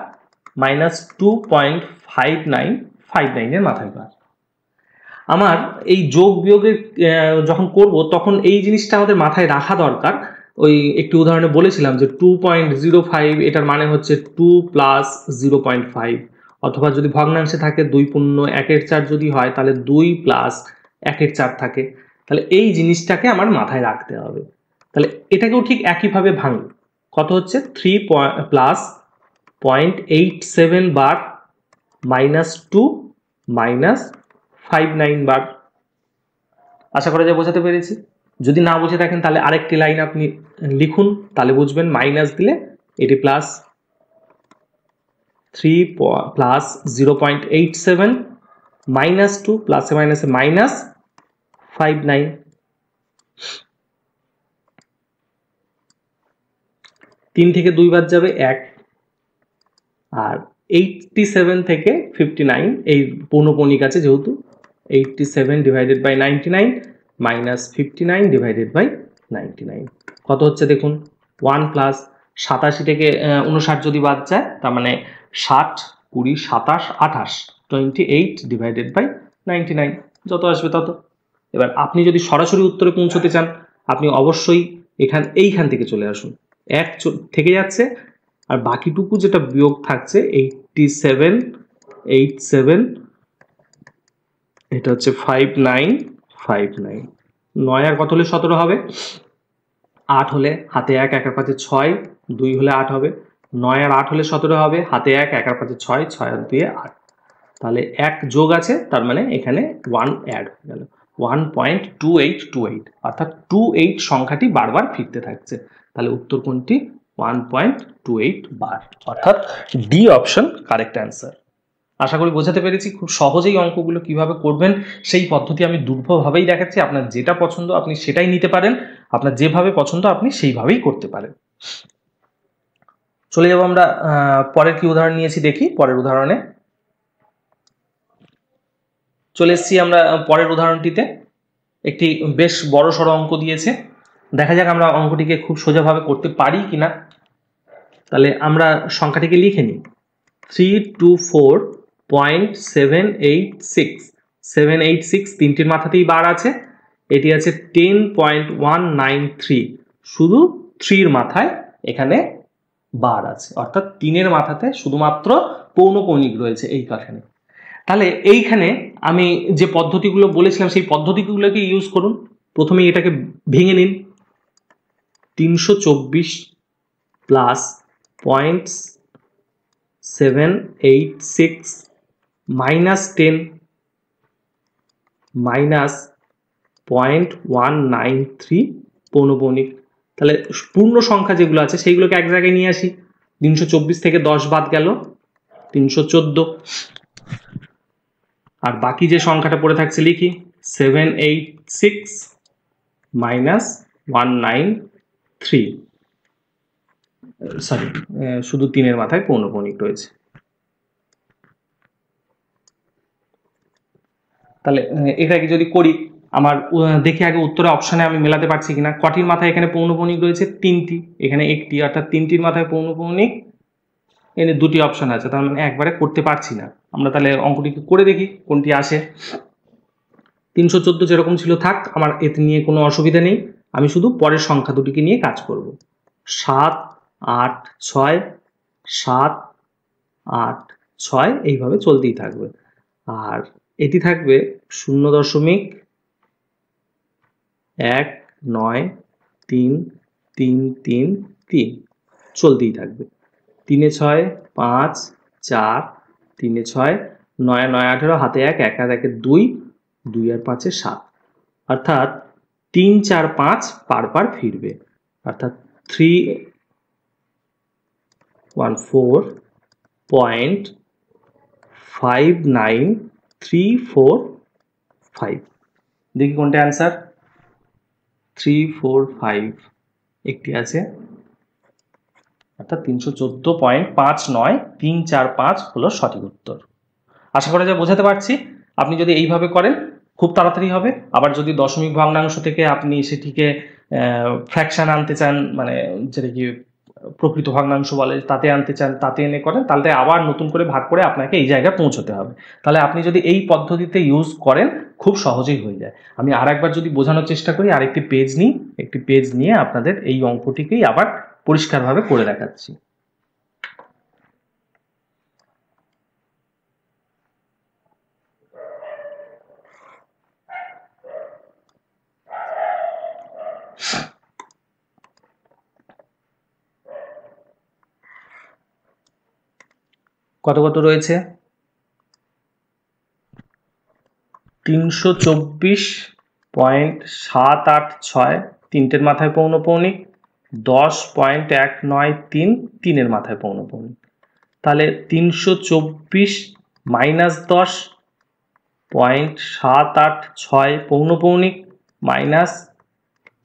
S1: মাইনাস 2.5959 এর মাথায় বার। আমার এই যোগ বিয়োগের যখন করব তখন এই জিনিসটা আমাদের মাথায় রাখা দরকার। ওই একটি উদাহরণে বলেছিলাম যে 2.05 এটার মানে হচ্ছে 2 প্লাস 0.5, অথবা যদি ভগ্নাংশে থাকে 2.1/4 যদি হয় তাহলে 2 প্লাস 1/4 থাকে। তাহলে এই জিনিসটাকে আমার মাথায় রাখতে হবে। তাহলে এটাকেও ঠিক একইভাবে ভাঙব। কত হচ্ছে? 3 প্লাস 0.87 বার মাইনাস 2 মাইনাস 59 বার। আশা করা যায় বোঝাতে পেরেছি। যদি না বুঝে থাকেন তাহলে আরেকটি লাইন আপনি লিখুন, তাহলে বুঝবেন। মাইনাস দিলে এটি প্লাস 3 প্লাস 0.87 মাইনাস 2 প্লাসে মাইনাসে মাইনাস 59। 3 থেকে 2 বাদ যাবে 1, আর 87 থেকে 59 এই পৌনঃপুনিক আছে যেহেতু, 87 ডিভাইডেড বাই 99 মাইনাস 59 ডিভাইডেড বাই 99 কত হচ্ছে দেখুন? 1 প্লাস 87 থেকে 59 যদি বাদ যায়, তার মানে 60 20 27 28 28 ডিভাইডেড বাই 99 যত আসবে তত। এবার আপনি যদি সরাসরি উত্তরে পৌঁছতে চান, আপনি অবশ্যই এইখান থেকে চলে আসুন। 1 থেকে যাচ্ছে, আর বাকিটুকু যেটা বিয়োগ থাকছে 87 87 এটা হচ্ছে 5959। 9 আর কত হলে 17 হবে? 8 হলে হাতে 1 1 আর 5 6, 2 হলে 8 হবে। 9 আর 8 হলে 17 হবে, হাতে 1 1 আর 5 6, 6 আর 2 8। তাহলে 1 যোগ আছে, তার মানে এখানে 1 অ্যাড হয়ে গেল। 1.2828 অর্থাৎ 28 সংখ্যাটি বারবার ফিরতে থাকছে। তাহলে উত্তর কোনটি? 1.28 বার, অর্থাৎ ডি অপশন কারেক্ট অ্যান্সার। আশা করি বোঝাতে পেরেছি। খুব সহজেই অঙ্কগুলো কিভাবে করবেন সেই পদ্ধতি আমি দুর্বলভাবেই দেখাচ্ছি। আপনার যেটা পছন্দ আপনি সেটাই নিতে পারেন, আপনার যেভাবে পছন্দ আপনি সেইভাবেই করতে পারেন। চলে যাব আমরা পরের কি উদাহরণ নিয়েছি দেখি। পরের উদাহরণে চলে এসেছি আমরা। পরের উদাহরণটিতে একটি বেশ বড় সড়ো অঙ্ক দিয়েছে। দেখা যাক আমরা অঙ্কটিকে খুব সোজাভাবে করতে পারি কিনা। তাহলে আমরা সংখ্যাটিকে লিখে নিই। 324.786 786 তিনটির মাথাতেই বার আছে। এটি আছে 10.193, শুধু 3 মাথায় এখানে বার আছে, অর্থাৎ 3 মাথাতে শুধুমাত্র পৌনঃপুনিক রয়েছে এইখানে। তাহলে এইখানে আমি যে পদ্ধতিগুলো বলেছিলাম সেই পদ্ধতিগুলোকে ইউজ করুন। প্রথমে এটাকে ভেঙে নিন। 324 প্লাস 0.786 মাইনাস 10 মাইনাস 0.193 পৌনঃপুনিক। তাহলে পূর্ণ সংখ্যা যেগুলো আছে সেইগুলোকে এক জায়গায় নিয়ে আসি। 324 থেকে 10 বাদ গেল 314, আর বাকি যে সংখ্যাটা পড়ে থাকছে লিখি 786 মাইনাস 193, সরি শুধু 3-এর মাথায় পৌনঃপুনিক রয়েছে। তাহলে এটাকে যদি করি, আমার দেখি আগে উত্তরে অপশনে আমি মেলাতে পারছি কিনা। কটির মাথায় এখানে পৌনঃপুনিক রয়েছে 3টি, এখানে 1টি, অর্থাৎ 3টির মাথায় পৌনঃপুনিক এখানে 2টি অপশন আছে, তার মানে একবারে করতে পারছি না। আমরা তাহলে অঙ্কটিকে করে দেখি কোনটি আসে। 314 যেরকম ছিল থাক, আমার এতে নিয়ে কোনো অসুবিধা নেই। আমি শুধু পরের সংখ্যা দুটিকে নিয়ে কাজ করব। 7, 8, 6, 7, 8, 6 এইভাবে চলতেই থাকবে। আর এটি থাকবে 0.193333 চলতেই থাকবে। 3-এ 6, 5, 4, 3-এ 6, 9, 9, 18, হাতে 1, 1 আর 1-এ 2, 2 আর 5-এ 7, অর্থাৎ 3, 4, 5 পার ফিরবে, অর্থাৎ 314.59345। দেখি কোনটা অ্যান্সার। 345 একটি আছে, অর্থাৎ 314.59345 হলো সঠিক উত্তর। আশা করা যায় বোঝাতে পারছি। আপনি যদি এইভাবে করেন খুব তাড়াতাড়ি হবে। আবার যদি দশমিক ভগ্নাংশ থেকে আপনি সেটিকে ফ্র্যাকশন আনতে চান, মানে যেটা কি প্রকৃত ভগ্নাংশ বলে, তাতে আনতে চান, তাতে এনে করেন, তাহলে আবার নতুন করে ভাগ করে আপনাকে এই জায়গায় পৌঁছতে হবে। তাহলে আপনি যদি এই পদ্ধতিতে ইউজ করেন খুব সহজেই হয়ে যায়। আমি আর একবার যদি বোঝানোর চেষ্টা করি, আরেকটি পেজ নিই, একটি পেজ নিয়ে আপনাদের এই অঙ্কটিকেই আবার পরিষ্কারভাবে করে দেখাচ্ছি। কত কত রয়েছে? 324.786 তিনটের মাথায় পৌনঃপুনিক, 10.193 3-এর মাথায় পৌনঃপুনিক। তাহলে 324 মাইনাস 10.786 পৌনঃপুনিক মাইনাস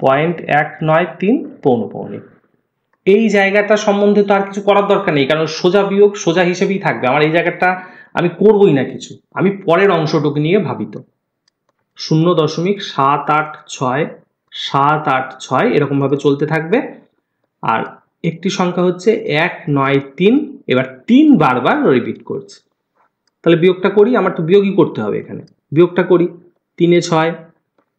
S1: 0.193 পৌনঃপুনিক। এই জায়গাটা সম্বন্ধে তো আর কিছু করার দরকার নেই, কারণ সোজা বিয়োগ সোজা হিসেবেই থাকবে। আমার এই জায়গাটা আমি করবই না কিছু, আমি পরের অংশটুকু নিয়ে ভাবিত। 0.786 786 এরকম ভাবে চলতে থাকবে। আর একটি সংখ্যা হচ্ছে 193, এবার 3 বারবার রিপিট করছে। তাহলে বিয়োগটা করি, আমার তো বিয়োগই করতে হবে এখানে। বিয়োগটা করি, 3-এ 6,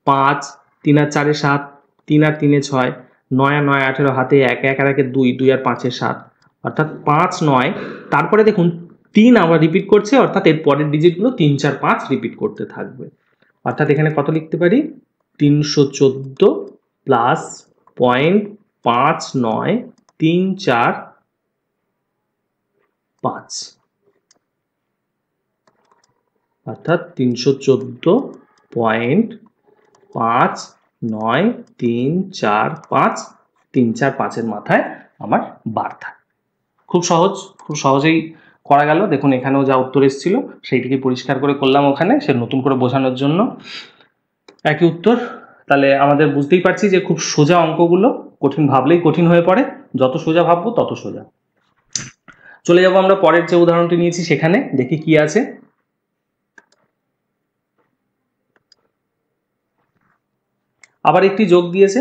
S1: 5, 3 আর 4-এ 7, 3 আর 3-এ 6, 9 আর 9, 18, হাতে 1, 1 আর 1-এ 2, 2 আর 5-এ 7, অর্থাৎ 5, 9, তারপরে দেখুন 3 আবার রিপিট করছে, অর্থাৎ এর পরের ডিজিটগুলো 3, 4, 5 রিপিট করতে থাকবে। অর্থাৎ এখানে কত লিখতে পারি? 314 প্লাস 0.5934 অর্থাৎ 314.5934 3, 4, 5-এর মাথায় আমার বার থাকে। খুব সহজ, খুব সহজেই করা গেল। দেখুন এখানেও যা উত্তর এসেছিল সেইটিকে পরিষ্কার করে করলাম ওখানে, সে নতুন করে বোঝানোর জন্য একই উত্তর। তাহলে আমাদের বুঝতেই পারছি যে খুব সোজা অঙ্কগুলো, কঠিন ভাবলেই কঠিন হয়ে পড়ে, যত সোজা ভাববো তত সোজা। চলে যাব আমরা পরের যে উদাহরণটি নিয়েছি সেখানে, দেখি কি আছে। আবার একটি যোগ দিয়েছে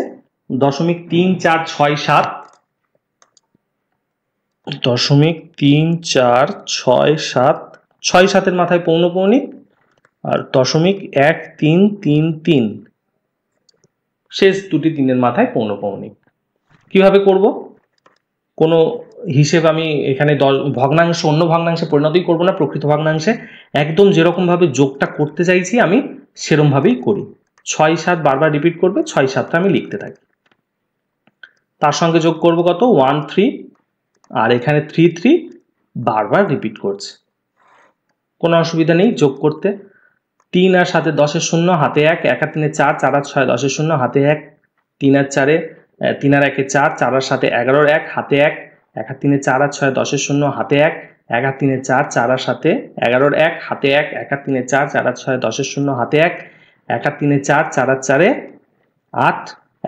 S1: 0.3467 0.3467 6-7-এর মাথায় পৌনঃপুনিক আর 0.1333 শেষ দুটি 3-এর মাথায় পৌনঃপুনিক। কিভাবে করব? কোনো হিসেব আমি এখানে ভগ্নাংশ অন্য ভগ্নাংশে পরিণতই করব না, প্রকৃত ভগ্নাংশে একদম যেরকম ভাবে যোগটা করতে চাইছি আমি সেরকম ভাবেই করি। 6, 7 বারবার রিপিট করবে, 6, 7টা আমি লিখতে থাকি। তার সঙ্গে যোগ করব কত 1 3, আর এখানে 3 3 বারবার রিপিট করছে, কোনো অসুবিধা নেই যোগ করতে। 3 আর 7 10 শূন্য, হাতে 1, 1 আর 3 4, 4 আর 6 10 শূন্য, হাতে 1, 3 আর 4 3 আর 1 4, 4 আর 7 11 1, হাতে 1, 1 আর 3 4 আর 6 10 শূন্য, হাতে 1, 1 আর 3 4, 4 আর 7 11 1, হাতে 1, 1 আর 3 4, 4 আর 6 10 শূন্য, হাতে 1, 1 আর 3 4, 4 আর 4 8,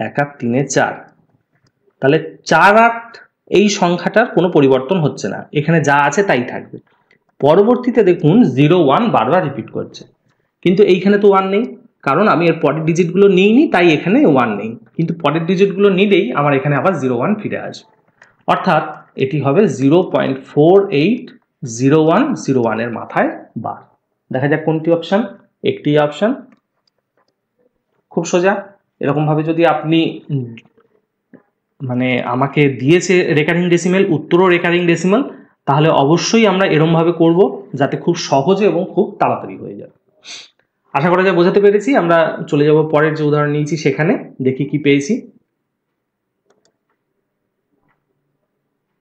S1: 1 আর 3 4। তাহলে 4 8 এই সংখ্যাটার কোনো পরিবর্তন হচ্ছে না, এখানে যা আছে তাই থাকবে। পরবর্তীতে দেখুন 0 1 বারবার রিপিট করছে, কিন্তু এইখানে তো 1 নেই, কারণ আমি এর পরের ডিজিটগুলো নিইনি, তাই এখানে 1 নেই। কিন্তু পরের ডিজিটগুলো নিলেই আমার এখানে আবার 0 1 ফিরে আসবে, অর্থাৎ এটি হবে 0.480101 এর মাথায় বার। দেখা যাক কোনটি অপশন, একটি অপশন, খুব সোজা। এরকমভাবে যদি আপনি মানে আমাকে দিয়েছে রেকারিং ডেসিমেল, উত্তরও রেকারিং ডেসিমেল, তাহলে অবশ্যই আমরা এরমভাবে করব যাতে খুব সহজে এবং খুব তাড়াতাড়ি হয়ে যায়। আশা করা যায় বোঝাতে পেরেছি। আমরা চলে যাব পরের যে উদাহরণ নিয়েছি সেখানে, দেখি কি পেয়েছি।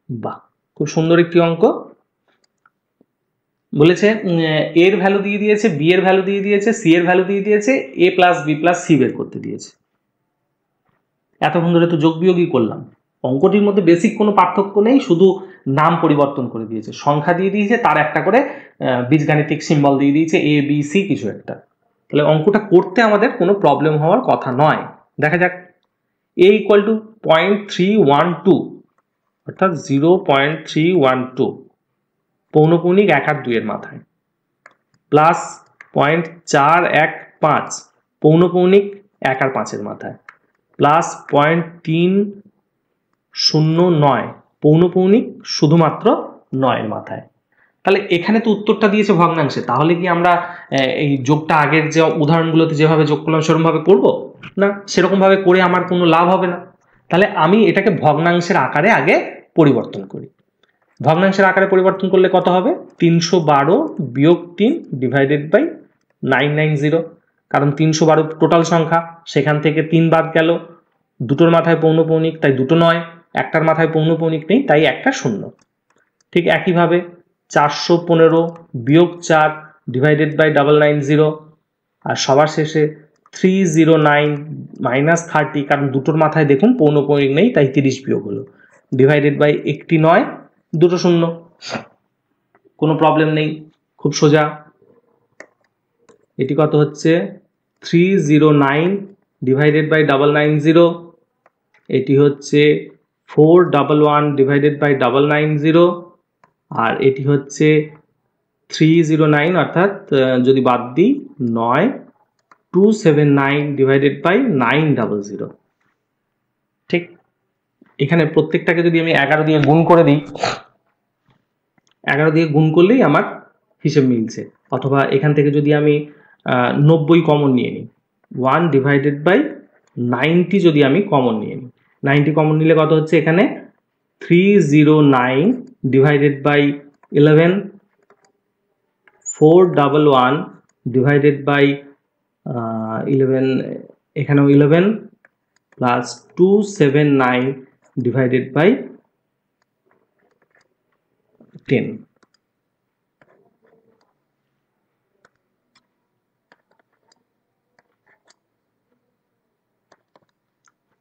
S1: বাহ, খুব সুন্দর একটি অঙ্ক। বলেছে এর ভ্যালু দিয়ে দিয়েছে, বি এর ভ্যালু দিয়ে দিয়েছে, সি এর ভ্যালু দিয়ে দিয়েছে, এ প্লাস বি প্লাস সি বের করতে দিয়েছে। এতক্ষণ ধরে তো যোগ বিয়োগই করলাম, অঙ্কটির মধ্যে বেসিক কোনো পার্থক্য নেই, শুধু নাম পরিবর্তন করে দিয়েছে, সংখ্যা দিয়ে দিয়েছে, তার একটা করে বীজগাণিতিক সিম্বল দিয়ে দিয়েছে, এ বি সি কিছু একটা। তাহলে অঙ্কটা করতে আমাদের কোনো প্রবলেম হওয়ার কথা নয়। দেখা যাক, এ ইকুয়াল টু 0.312, অর্থাৎ 0.312 পৌনঃপুনিক 1 আর 2 এর মাথায়, প্লাস 0.415 পৌনঃপুনিক 1 আর 5 এর মাথায়, প্লাস 0.309 পৌনঃপুনিক শুধুমাত্র 9 এর মাথায়। তাহলে এখানে তো উত্তরটা দিয়েছে ভগ্নাংশে, তাহলে কি আমরা এই যোগটা আগের যে উদাহরণগুলোতে যেভাবে যোগ করলাম সেরকমভাবে করব না? সেরকমভাবে করে আমার কোনো লাভ হবে না। তাহলে আমি এটাকে ভগ্নাংশের আকারে আগে পরিবর্তন করি। ভগ্নাংশের আকারে পরিবর্তন করলে কত হবে? 312 বিয়োগ 3 ডিভাইডেড বাই 990, কারণ 312 টোটাল সংখ্যা, সেখান থেকে 3 বাদ গেল, দুটোর মাথায় পৌনঃপুনিক তাই দুটো নয়, একটার মাথায় পৌনঃপুনিক নেই তাই একটা শূন্য। ঠিক একইভাবে 415 বিয়োগ 4 ডিভাইডেড বাই 990, আর সবার শেষে 309 মাইনাস 30, কারণ দুটোর মাথায় দেখুন পৌনঃপুনিক নেই তাই 30 বিয়োগ হলো, ডিভাইডেড বাই একটি 9, দুটো শূন্য, কোনো প্রবলেম নেই, খুব সোজা। এটি কত হচ্ছে? 309 ডিভাইডেড বাই 990, এটি হচ্ছে 411 ডিভাইডেড বাই 990, আর এটি হচ্ছে 309, অর্থাৎ যদি বাদ দিই 9, 279 ডিভাইডেড বাই 900। ঠিক এখানে প্রত্যেকটাকে যদি আমি 11 দিয়ে গুণ করে দিই, 11 দিয়ে গুণ করলেই আমার হিসেব মিলছে, অথবা এখান থেকে যদি আমি 90 কমন নিয়ে নিই, 1 ডিভাইডেড বাই 90 যদি আমি কমন নিয়ে নিই, 90 কমন নিলে কত হচ্ছে এখানে? 309 ডিভাইডেড বাই 11, 411 ডিভাইডেড বাই 11, এখানেও 11, প্লাস 279 ডিভাইডেড বাই 10।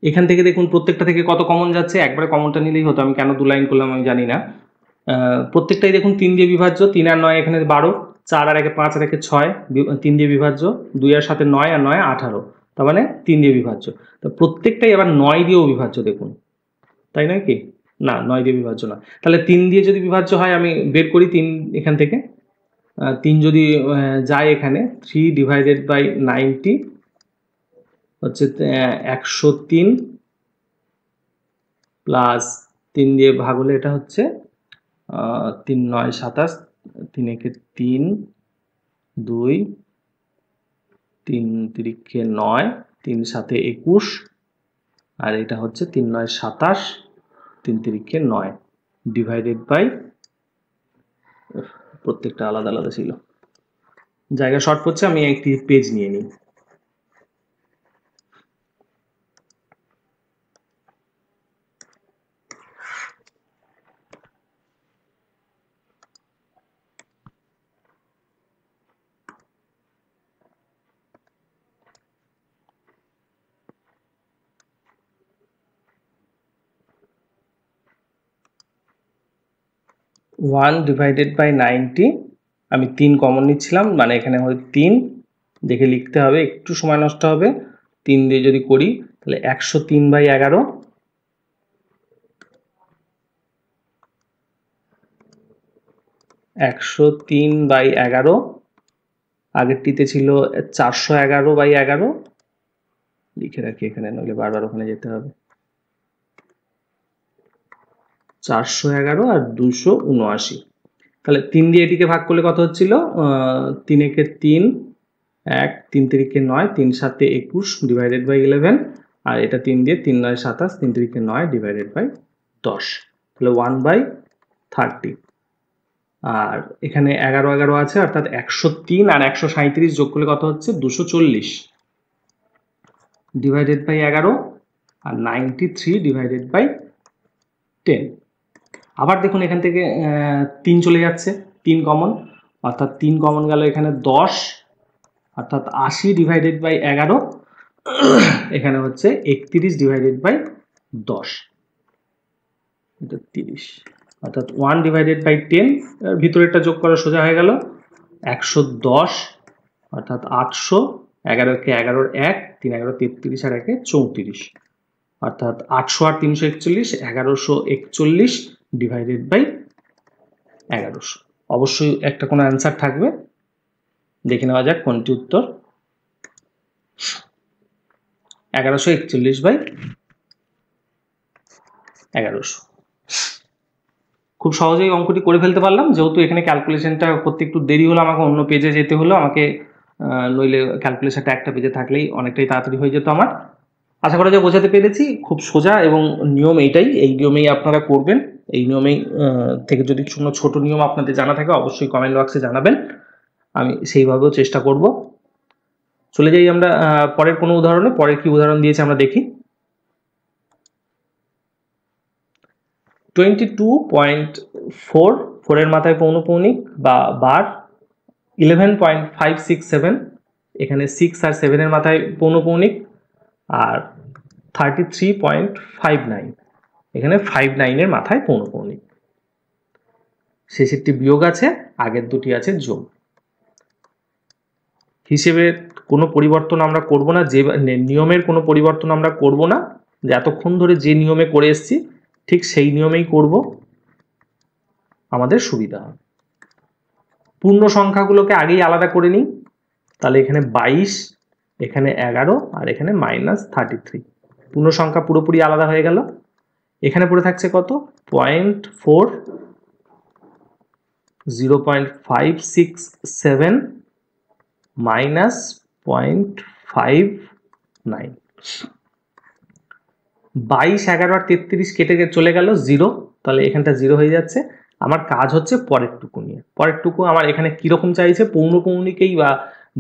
S1: এখান থেকে দেখুন প্রত্যেকটা থেকে কত কমন যাচ্ছে, একবারে কমনটা নিলেই হতো, আমি কেন 2 লাইন করলাম আমি জানি না। প্রত্যেকটাই দেখুন 3 দিয়ে বিভাজ্য, 3 আর 9 এখানে 12, 4 আর 1 5 আর 1 6, 3 দিয়ে বিভাজ্য, 2 আর 7 9 আর 9 18, তার মানে 3 দিয়ে বিভাজ্য। তো প্রত্যেকটাই আবার 9 দিয়েও বিভাজ্য, দেখুন, তাই নয় কি? না, 9 দিয়ে বিভাজ্য না। তাহলে 3 দিয়ে যদি বিভাজ্য হয়, আমি বের করি 3 এখান থেকে, 3 যদি যায় এখানে, 3 ডিভাইডেড বাই 90 হচ্ছে 103, প্লাস 3 দিয়ে ভাগ হলে এটা হচ্ছে 3 9 27, 3 একে 3, 2, 3 তিরিকে 9, 3 7 21, আর এটা হচ্ছে 3 9 27, 3 তিরিকে 9 ডিভাইডেড বাই, প্রত্যেকটা আলাদা আলাদা ছিল, জায়গা শর্ট পড়ছে, আমি একটি পেজ নিয়ে নিই। 1 ডিভাইডেড বাই 90, আমি 3 কমন নিচ্ছিলাম, মানে এখানে হয় 3 দেখে লিখতে হবে, একটু সময় নষ্ট হবে। 3 দিয়ে যদি করি তাহলে 103 বাই 11, 103 বাই 11, আগেরটিতে ছিল 411 বাই 11, লিখে রাখি এখানে, নইলে বারবার ওখানে যেতে হবে। 411 আর 279, তাহলে 3 দিয়ে এটিকে ভাগ করলে কত হচ্ছিল? 3 একে 3, 1, 3 তিরিকে 9, 3 সাতে 21 ডিভাইডেড বাই 11, আর এটা 3 দিয়ে 3 9 27, 3 তিরিকে 9 ডিভাইডেড বাই 10, তাহলে 1/30। আর এখানে 11 11 আছে, অর্থাৎ 103 আর 137 যোগ করলে কত হচ্ছে? 240 ডিভাইডেড বাই 11, আর 93 ডিভাইডেড বাই 10। আবার দেখুন এখান থেকে 3 চলে যাচ্ছে, 3 কমন, অর্থাৎ 3 কমন গেল এখানে 10, অর্থাৎ 80 ডিভাইডেড বাই 11, এখানে হচ্ছে 31 ডিভাইডেড বাই 10, এটা 30, অর্থাৎ 1 ডিভাইডেড বাই 10, ভিতরেরটা যোগ করা সোজা হয়ে গেল 110, অর্থাৎ 800, 11 কে 11 1, 3 11 33 আর 1 34, অর্থাৎ 800 আর 341, 1141 ডিভাইডেড বাই 1100। অবশ্যই একটা কোনো অ্যান্সার থাকবে, দেখে নেওয়া যাক কোনটি উত্তর। 1141 বাই 1100। খুব সহজেই অঙ্কটি করে ফেলতে পারলাম, যেহেতু এখানে ক্যালকুলেশনটা করতে একটু দেরি হলো, আমাকে অন্য পেজে যেতে হলো, আমাকে নইলে ক্যালকুলেশনটা একটা পেজে থাকলেই অনেকটাই তাড়াতাড়ি হয়ে যেত আমার। আশা করা যায় বোঝাতে পেরেছি, খুব সোজা, এবং নিয়ম এইটাই, এই নিয়মেই আপনারা করবেন। এই নিয়মেই থেকে যদি কোনো ছোট নিয়ম আপনাদের জানা থাকে অবশ্যই কমেন্ট বক্সে জানাবেন, আমি সেইভাবেও চেষ্টা করব। চলে যাই আমরা পরের কোনো উদাহরণে। পরের কি উদাহরণ দিয়েছে আমরা দেখি। 22.4, 4 এর মাথায় পৌনঃপুনিক বা বার। 11.567, এখানে 6 আর 7 এর মাথায় পৌনঃপুনিক। আর 33.59, এখানে 59 এর মাথায় পৌনঃপুনিক। শেষেরটি বিয়োগ আছে, আগের দুটি আছে যোগ। হিসেবে কোনো পরিবর্তন আমরা করব না, যে নিয়মের কোনো পরিবর্তন আমরা করব না, যে এতক্ষণ ধরে যে নিয়মে করে এসেছি ঠিক সেই নিয়মেই করব, আমাদের সুবিধা হবে। পূর্ণ সংখ্যাগুলোকে আগেই আলাদা করে নিই, তাহলে এখানে 22, এখানে 11, আর এখানে -33। পূর্ণ সংখ্যা পুরোপুরি আলাদা হয়ে গেল। এখানে পড়ে থাকছে কত? 0.4, 0.567 -0.59। 22, 11 আর 33 কেটে চলে গেল 0, তাহলে এখানটা 0 হয়ে যাচ্ছে। আমার কাজ হচ্ছে পরেরটুকু নিয়ে। পরেরটুকু আমার এখানে কীরকম চাইছে? পৌনঃপুনিকেই বা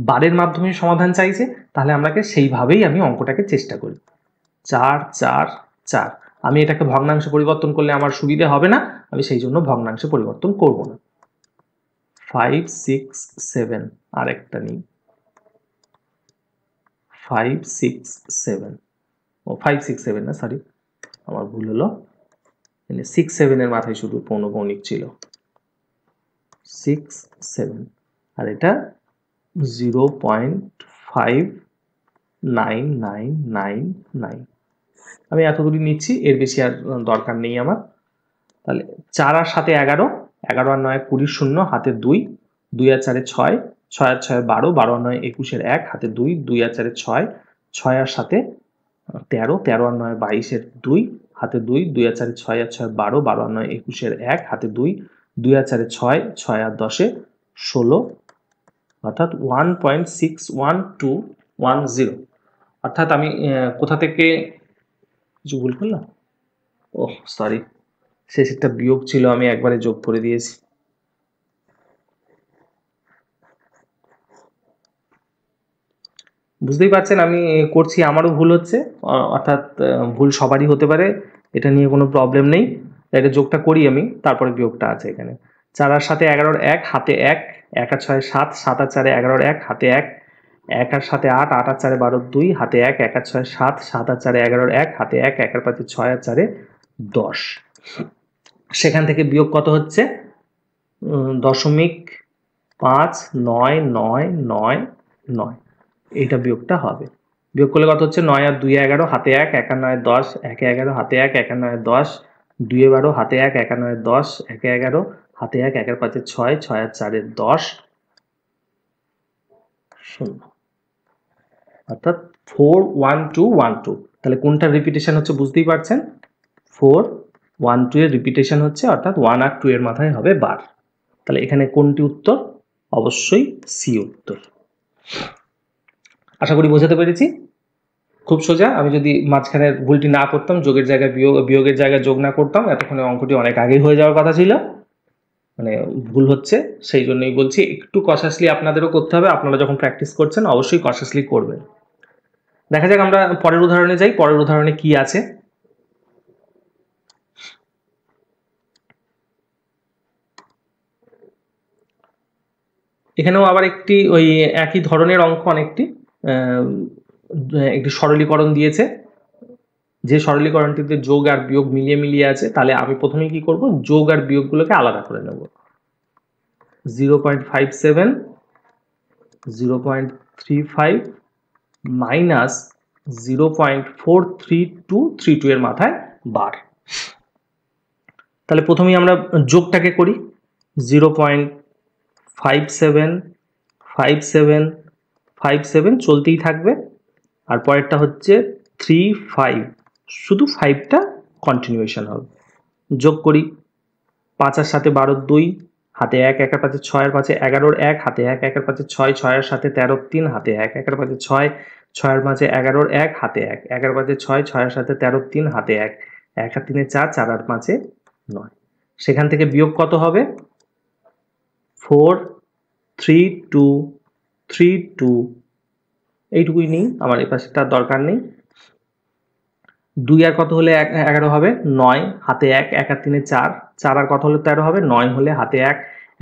S1: বারের মাধ্যমে সমাধান চাইছে, তাহলে আমাকে সেইভাবেই আমি অঙ্কটাকে চেষ্টা করি। 4 4 4, আমি এটাকে ভগ্নাংশে পরিবর্তন করলে আমার সুবিধে হবে না, আমি সেই জন্য ভগ্নাংশে পরিবর্তন করব না। 5 6 7, আরেকটা নিই, 5 6 7, ও 5 6 7 না, সরি আমার ভুল হলো, 6 7 এর মাথায় শুধু পৌনঃপুনিক ছিল। 6 7, আর এটা 0.59999। আমি এতদূরই নিচ্ছি, এর বেশি আর দরকার নেই আমার। তাহলে 4 আর 7 11, 11 আর 9 20 শূন্য, হাতে 2, 2 আর 4 6, 6 আর 6 12, 12 আর 9 21 1, হাতে 2, 2 আর 4 6, 6 আর 7 13, 13 আর 9 22 2, হাতে 2, 2 আর 4 6 আর 6 12, 12 আর 9 21 1, হাতে 2, 2 আর 4 6, 6 আর 10 16, অর্থাৎ 1.61210। অর্থাৎ আমি কোথা থেকে কিছু ভুল করলাম? ওহ সরি, শেষেরটা বিয়োগ ছিল, আমি একবারে যোগ করে দিয়েছি। বুঝতেই পারছেন আমি করছি, আমারও ভুল হচ্ছে, অর্থাৎ ভুল সবারই হতে পারে, এটা নিয়ে কোনো প্রবলেম নেই। এটা যোগটা করি আমি, তারপরে বিয়োগটা আছে এখানে। 4 আর 7 11 1, হাতে 1, 1 আর 6 7, 7 আর 4 11 1, হাতে 1, 1 আর 7 8, 8 আর 4 12 2, হাতে 1, 1 আর 6 7, 7 আর 4 11 1, হাতে 1, 1 আর 5 6 আর 4 10। সেখান থেকে বিয়োগ কত হচ্ছে? .59999 এইটা বিয়োগটা হবে। বিয়োগ করলে কত হচ্ছে? 9 আর 2 11, হাতে 1, 1 আর 9 10, 1 11, হাতে 1, 1 আর 9 10, 2 12, হাতে 1, 1 আর 9 10, 1 11, হাতে 1, 1 আর 5 6, 6 আর 4 10, 0, অর্থাৎ 41212। তাহলে কোনটা রিপিটেশন হচ্ছে বুঝতেই পারছেন, 412 এর রিপিটেশন হচ্ছে, অর্থাৎ 1 আর 2 এর মাথায় হবে বার। তাহলে এখানে কোনটি উত্তর? অবশ্যই সি উত্তর। আশা করি বোঝাতে পেরেছি। খুব সোজা। আমি যদি মাঝখানের ভুলটি না করতাম, যোগের জায়গায় বিয়োগের জায়গায় যোগ না করতাম, এতক্ষণে অঙ্কটি অনেক আগেই হয়ে যাওয়ার কথা ছিল। মানে ভুল হচ্ছে, সেই জন্যই বলছি একটু কনশাসলি আপনাদেরও করতে হবে। আপনারা যখন প্র্যাকটিস করছেন অবশ্যই কনশাসলি করবেন। দেখা যাক আমরা পরের উদাহরণে যাই। পরের উদাহরণে কি আছে? এখানেও আবার একটি ওই একই ধরনের অঙ্ক, অনেকটি একটি সরলীকরণ দিয়েছে। যে সরলীকরণটিতে যোগ আর বিয়োগ মিলিয়ে আছে, তাহলে আমি প্রথমে কি করব? যোগ আর বিয়োগগুলোকে আলাদা করে নেব। 0.57, 0.35 মাইনাস 0.43232 এর মাথায় বার। তাহলে প্রথমেই আমরা যোগটাকে করি। 0.575757 চলতেই থাকবে। আর পরেরটা হচ্ছে 35, শুধু 5টা কন্টিনিউয়েশন হবে। যোগ করি। 5 আর 7 12 2, হাতে 1, 1 আর 5 6 আর 5 11 1, হাতে 1, 1 আর 5 6, 6 আর 7 13 3, হাতে 1, 1 আর 5 6, 6 আর 5 11 1, হাতে 1, 1 আর 5 6, 6 আর 7 13 3, হাতে 1, 1 আর 3 4, 4 আর 5 9। সেখান থেকে বিয়োগ কত হবে? 4 3 2 3 2, এইটুকুই নেই, আমার এই পাশেটা দরকার নেই। 2 আর কত হলে 11 হবে? 9, হাতে 1, 1 আর 3 4, 4 আর কত হলে 13 হবে? 9 হলে হাতে 1,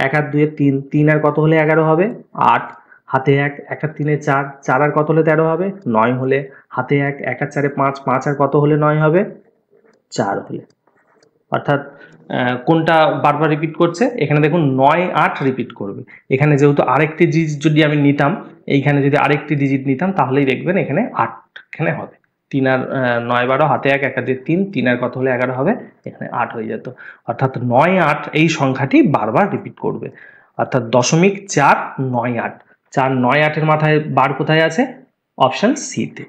S1: 1 আর 2 3, 3 আর কত হলে 11 হবে? 8, হাতে 1, 1 আর 3 4, 4 আর কত হলে 13 হবে? 9 হলে হাতে 1, 1 আর 4 5, 5 আর কত হলে 9 হবে? 4 হলে। অর্থাৎ কোনটা বারবার রিপিট করছে? এখানে দেখুন 9 8 রিপিট করবে। এখানে যেহেতু আরেকটি ডিজিট যদি আমি নিতাম, এইখানে যদি আরেকটি ডিজিট নিতাম, তাহলেই দেখবেন এখানে 8 এখানে হবে। 3 আর 9 12, হাতে 1, 1 আর 2 3, 3 আর কত হলে 11 হবে? এখানে 8 হয়ে যেত। অর্থাৎ 9 8 এই সংখ্যাটি বারবার রিপিট করবে। অর্থাৎ 0.498। 4 9 8 এর মাথায় বার কোথায় আছে? অপশন সিতে।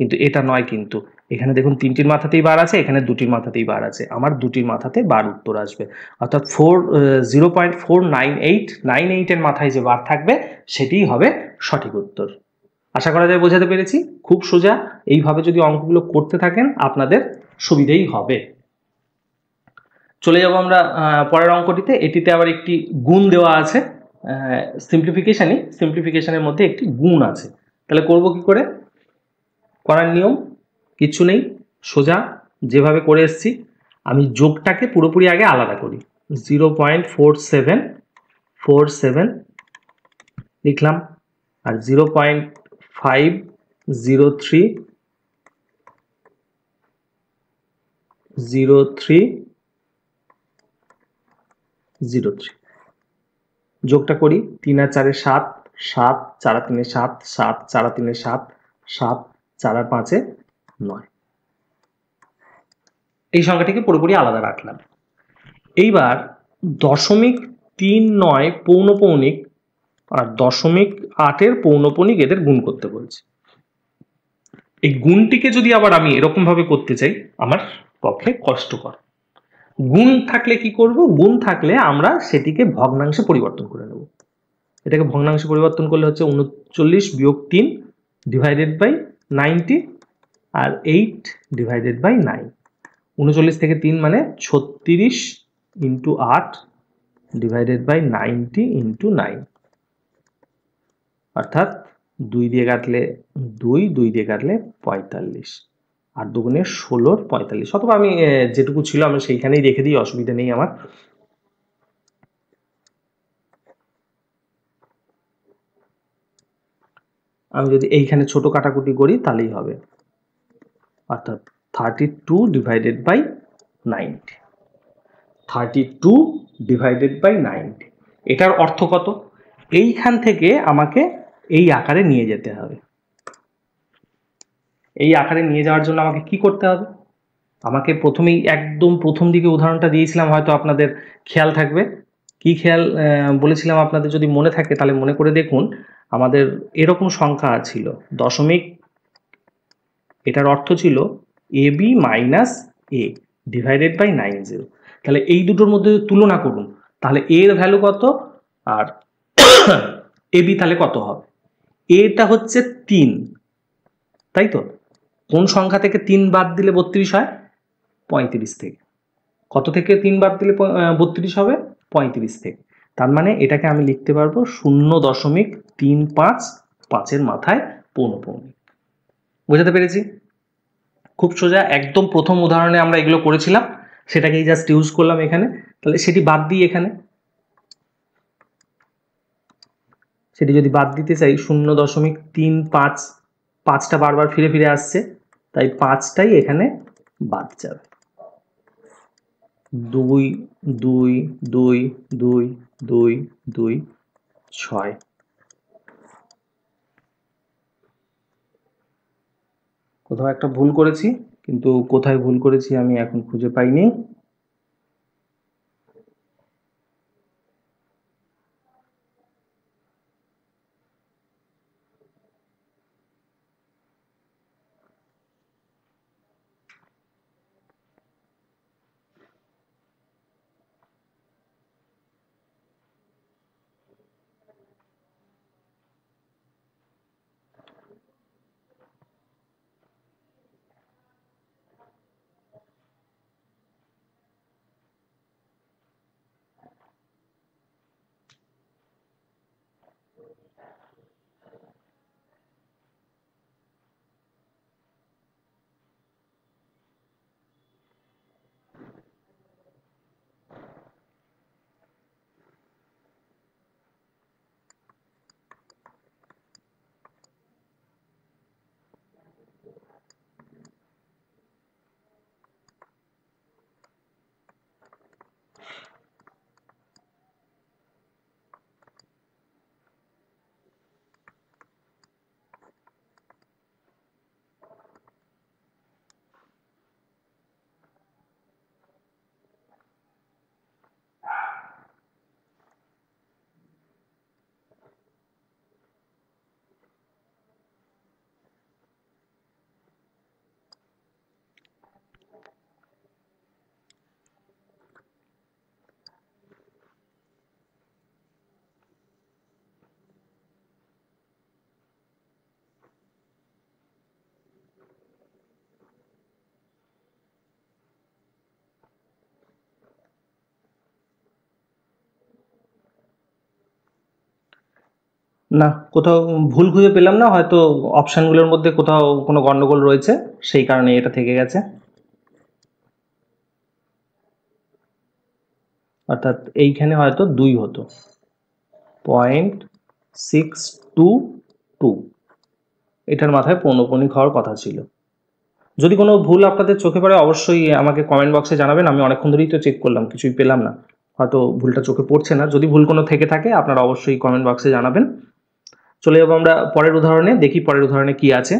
S1: কিন্তু এটা নয়, কিন্তু এখানে দেখুন 3টির মাথাতেই বার আছে, এখানে 2টির মাথাতেই বার আছে। আমার 2টির মাথাতে বার উত্তর আসবে। অর্থাৎ 0.49898 এর মাথায় যে বার থাকবে সেটিই হবে সঠিক উত্তর। আশা করা যায় বোঝাতে পেরেছি। খুব সোজা। এইভাবে যদি অঙ্কগুলো করতে থাকেন আপনাদের সুবিধেই হবে। চলে যাব আমরা পরের অঙ্কটিতে। এটিতে আবার একটি গুণ দেওয়া আছে। সিম্পলিফিকেশনের মধ্যে একটি গুণ আছে। তাহলে করব কি করে? করার নিয়ম কিছু নেই, সোজা যেভাবে করে এসেছি। আমি যোগটাকে পুরোপুরি আগে আলাদা করি। 0.4747 লিখলাম, আর 0.50303 যোগটা করি। 3 আর 4 7, 7 4 আর 3 7, 7 4 আর 3 7, 7 4 আর 5 9। এই সংখ্যাটিকে পুরোপুরি আলাদা রাখলাম। এইবার 0.39 পৌনপৌনিক আর 0.8 পৌনপৌনিক এদের গুণ করতে বলছে। এই গুণটিকে যদি আবার আমি এরকম ভাবে করতে চাই, আমার পক্ষে কষ্টকর। গুণ থাকলে কি করব? গুণ থাকলে আমরা সেটিকে ভগ্নাংশে পরিবর্তন করে নেব। এটাকে ভগ্নাংশে পরিবর্তন করলে হচ্ছে 39 বিয়োগ 3 ডিভাইডেড বাই 90 আর 8 ডিভাইডেড বাই 9। 39 থেকে 3 মানে 36 ইন্টু 8 ডিভাইডেড বাই 90 ইন্টু 9। অর্থাৎ 2 দিয়ে কাটলে 2, 2 দিয়ে কাটলে 45, আর দুগুণে 16 45। অথবা আমি যেটুকু ছিল আমি সেইখানেই রেখে দিই, অসুবিধা নেই আমার। আমি যদি এইখানে ছোট কাটাকুটি করি তাহলেই হবে। অর্থাৎ 32 ডিভাইডেড বাই 90। 32 divided by 90। এটার অর্থ কত? এইখান থেকে আমাকে এই আকারে নিয়ে যেতে হবে। এই আকারে নিয়ে যাওয়ার জন্য আমাকে কি করতে হবে? আমাকে প্রথমেই একদম প্রথম দিকে উদাহরণটা দিয়েছিলাম, হয়তো আপনাদের খেয়াল থাকবে। কি খেয়াল বলেছিলাম আপনাদের যদি মনে থাকে তাহলে মনে করে দেখুন। আমাদের এরকম সংখ্যা ছিল দশমিক, এটার অর্থ ছিল A B minus A divided by 90। তাহলে এই দুটোর মধ্যে তুলনা করুন, তাহলে এর ভ্যালু কত আর এ বি তাহলে কত হবে? এটা হচ্ছে 3, তাই তো? কোন সংখ্যা থেকে 3 বাদ দিলে 32 হয়? 35 থেকে। কত থেকে 3 বাদ দিলে 32 হবে? 35 থেকে। তার মানে এটাকে আমি লিখতে পারবো 0.355 মাথায় পৌনঃপুনিক। বোঝাতে পেরেছি? খুব সোজা, একদম প্রথম উদাহরণে আমরা এগুলো করেছিলাম, সেটাকেই জাস্ট ইউজ করলাম এখানে। তাহলে সেটি বাদ দিই এখানে, সেটি যদি বাদ দিতে চাই 0.35, 5টা বারবার ফিরে ফিরে আসছে, তাই 5টাই এখানে বাদ যাবে। 2 2 2 2 2 2 6। কোথাও একটা ভুল করেছি, কিন্তু কোথায় ভুল করেছি আমি এখন খুঁজে পাইনি। না, কোথাও ভুল খুঁজে পেলাম না, হয়তো অপশানগুলোর মধ্যে কোথাও কোনো গন্ডগোল রয়েছে, সেই কারণে এটা থেকে গেছে। অর্থাৎ এইখানে হয়তো 2 হতো, 0.622, এটার মাথায় পৌনঃপুনিক হওয়ার কথা ছিল। যদি কোনো ভুল আপনাদের চোখে পড়ে অবশ্যই আমাকে কমেন্ট বক্সে জানাবেন। আমি অনেকক্ষণ ধরেই তো চেক করলাম, কিছুই পেলাম না, হয়তো ভুলটা চোখে পড়ছে না। যদি ভুল কোনো থেকে থাকে আপনারা অবশ্যই কমেন্ট বক্সে জানাবেন। চলে যাবো আমরা পরের উদাহরণে, দেখি পরের উদাহরণে কি আছে।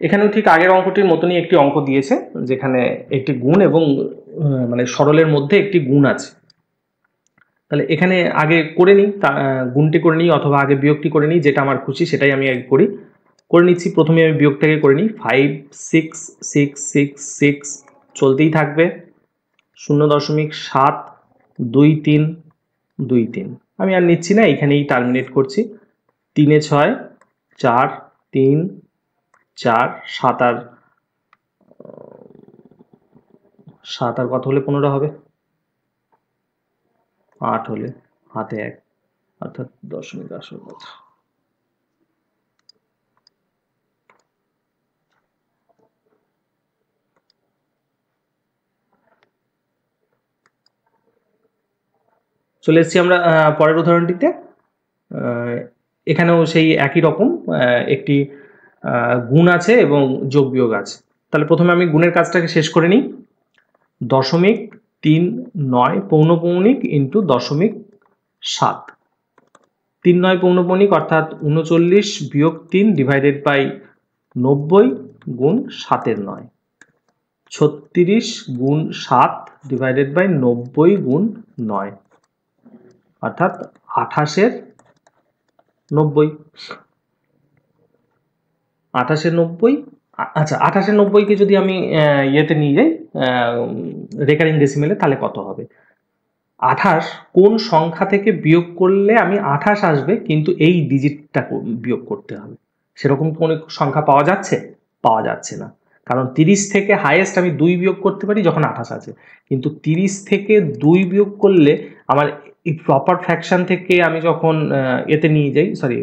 S1: এখানেও ঠিক আগের অঙ্কটির মতনই একটি অঙ্ক দিয়েছে, যেখানে একটি গুণ এবং মানে সরলের মধ্যে একটি গুণ আছে। তাহলে এখানে আগে করে নিই, গুণটি করে নিই অথবা আগে বিয়োগটি করে নিই, যেটা আমার খুশি সেটাই আমি আগে করি। করে নিচ্ছি, প্রথমে আমি বিয়োগটাকে করে নিই। 5 6 6 6 6 চলতেই থাকবে। 0.72323। আমি আর নিচ্ছি না, এখানেই টার্মিনেট করছি। 3 6 4 3 4 7 আর 7 আর কত হলে 15 হবে? 8 হলে হাতে 1, অর্থাৎ দশমিক আসল কথা। চলে এসেছি আমরা পরের উদাহরণটিতে। এখানেও সেই একই রকম একটি গুণ আছে এবং যোগ বিয়োগ আছে। তাহলে প্রথমে আমি গুণের কাজটাকে শেষ করে নিই। 0.39 পৌনঃপৌনিক ইন্টু 0.7, 3 9 পৌনঃপৌনিক অর্থাৎ 39 বিয়োগ 3 ডিভাইডেড বাই 90 গুণ 7-এর 9, 36 গুণ 7 ডিভাইডেড বাই 90 গুণ 9 অর্থাৎ 28-এর 90, 28-এর 90। আচ্ছা, 28-এর 90-কে যদি আমি ইয়েতে নিয়ে যাই রেকারিং ডেসিমেলে, তাহলে কত হবে? 28 কোন সংখ্যা থেকে বিয়োগ করলে আমি 28 আসবে, কিন্তু এই ডিজিটটা বিয়োগ করতে হবে, সেরকম কোন সংখ্যা পাওয়া যাচ্ছে? পাওয়া যাচ্ছে না, কারণ 30 থেকে হাইয়েস্ট আমি 2 বিয়োগ করতে পারি যখন 28 আছে, কিন্তু 30 থেকে 2 বিয়োগ করলে আমার এই প্রপার ফ্র্যাকশন থেকে আমি যখন এতে নিয়ে যাই, সরি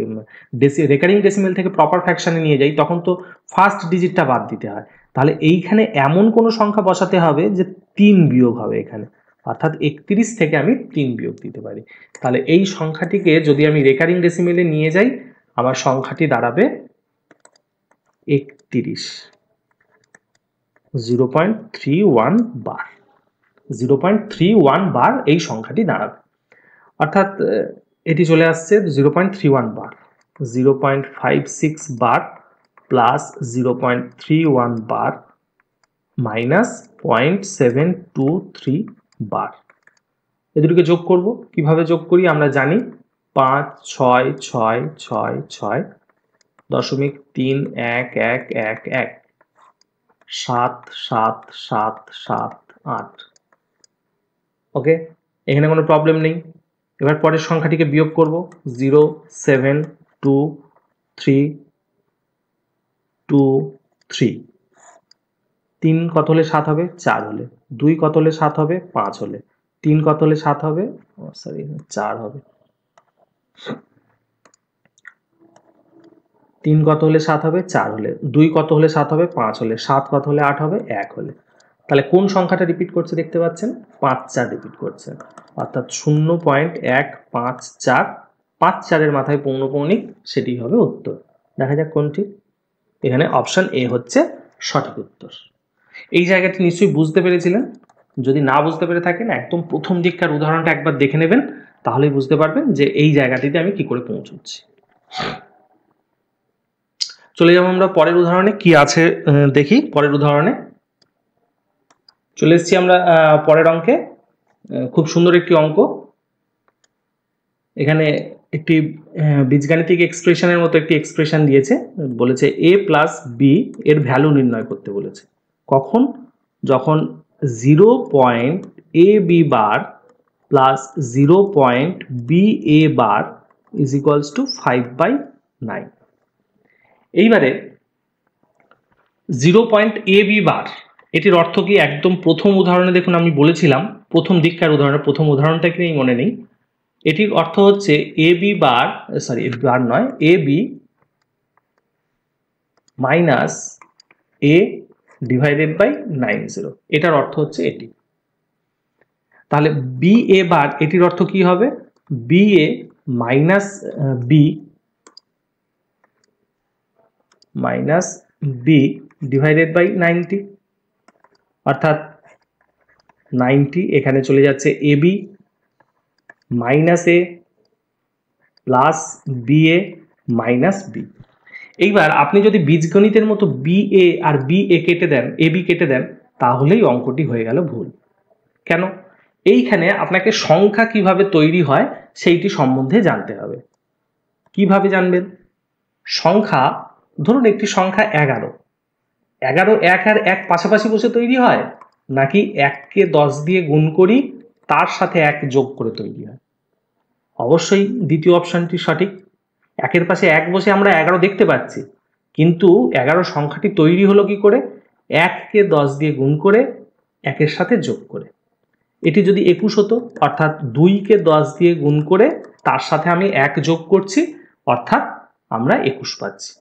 S1: রেকারিং ডেসিমেল থেকে প্রপার ফ্র্যাকশনে নিয়ে যাই, তখন তো ফার্স্ট ডিজিটটা বাদ দিতে হয়। তাহলে এইখানে এমন কোনো সংখ্যা বসাতে হবে যে 3 বিয়োগ হবে এখানে, অর্থাৎ 31 থেকে আমি 3 বিয়োগ দিতে পারি। তাহলে এই সংখ্যাটিকে যদি আমি রেকারিং ডেসিমেলে নিয়ে যাই, আমার সংখ্যাটি দাঁড়াবে 31, 0.31 বার, 0.31 বার এই সংখ্যাটি দাঁড়াবে, অর্থাৎ এটি চলে আসছে 0.31 বার, 0.56 বার প্লাস 0.31 বার মাইনাস 0.723 বার। এ দুটোকে যোগ করব, কিভাবে যোগ করি আমরা জানি, 5 6 6 6 6 .311111 7 7 7 7 8। ওকে, এখানে কোনো প্রবলেম নেই। এবার পরের সংখ্যাটিকে বিয়োগ করব, 0 7 2 3 2 3। 3 কত হলে 7 হবে? 4 হলে। 2 কত হলে 7 হবে? 5 হলে। 3 কত হলে 7 হবে? সরি 4 হবে। 3 কত হলে 7 হবে? 4 হলে। 2 কত হলে 7 হবে? 5 হলে। 7 কত হলে 8 হবে? 1 হলে। তাহলে কোন সংখ্যাটা রিপিট করছে দেখতে পাচ্ছেন? 5 4 রিপিট করছে, অর্থাৎ 0.154, 5 4-এর মাথায় পৌনঃপৌনিক, সেটি হবে উত্তর। দেখা যাক কোনটি। এখানে অপশন এ হচ্ছে সঠিক উত্তর। এই জায়গাটি নিশ্চয়ই বুঝতে পেরেছিলেন। যদি না বুঝতে পেরে থাকেন, একদম প্রথম দিককার উদাহরণটা একবার দেখে নেবেন, তাহলেই বুঝতে পারবেন যে এই জায়গাটিতে আমি কি করে পৌঁছচ্ছি। চলে যাবো আমরা পরের উদাহরণে, কি আছে দেখি। পরের উদাহরণে চলে এসেছি আমরা পরের অঙ্কে। খুব সুন্দর একটি অঙ্ক। এখানে একটি বীজগাণিতিক এক্সপ্রেশনের মতো একটি এক্সপ্রেশন দিয়েছে, বলেছে a প্লাস বি এর ভ্যালু নির্ণয় করতে বলেছে। কখন? যখন 0.ab bar plus 0.ba bar is equals two 5/9। এইবারে 0.ab বার, এটির অর্থ কি? একদম প্রথম উদাহরণে দেখুন আমি বলেছিলাম, প্রথম দিককার উদাহরণে, প্রথম উদাহরণটাকে নেই মনে নেই, এটির অর্থ হচ্ছে ab বার, সরি বার নয়, ab minus a divided by 90, এটার অর্থ হচ্ছে এটি। তাহলে ba বার, এটির অর্থ কি হবে? ba minus b minus b divided by 90, অর্থাৎ 90 এখানে চলে যাচ্ছে ab minus a plus ba minus b। এইবার আপনি যদি বীজগণিতের মতো ba আর ba কেটে দেন, ab কেটে দেন, তাহলেই অঙ্কটি হয়ে গেল ভুল। কেন? এইখানে আপনাকে সংখ্যা কিভাবে তৈরি হয় সেইটি সম্বন্ধে জানতে হবে। কিভাবে জানবেন? সংখ্যা, ধরুন একটি সংখ্যা 11, 11 1 আর 1 পাশাপাশি বসে তৈরি হয়, নাকি 1কে 10 দিয়ে গুণ করি তার সাথে 1 যোগ করে তৈরি হয়? অবশ্যই দ্বিতীয় অপশনটি সঠিক। 1-এর পাশে 1 বসে আমরা 11 দেখতে পাচ্ছি, কিন্তু 11 সংখ্যাটি তৈরি হলো কি করে? 1কে 10 দিয়ে গুণ করে 1-এর সাথে যোগ করে। এটি যদি 21 হতো, অর্থাৎ 2কে 10 দিয়ে গুণ করে তার সাথে আমি 1 যোগ করছি, অর্থাৎ আমরা 21 পাচ্ছি।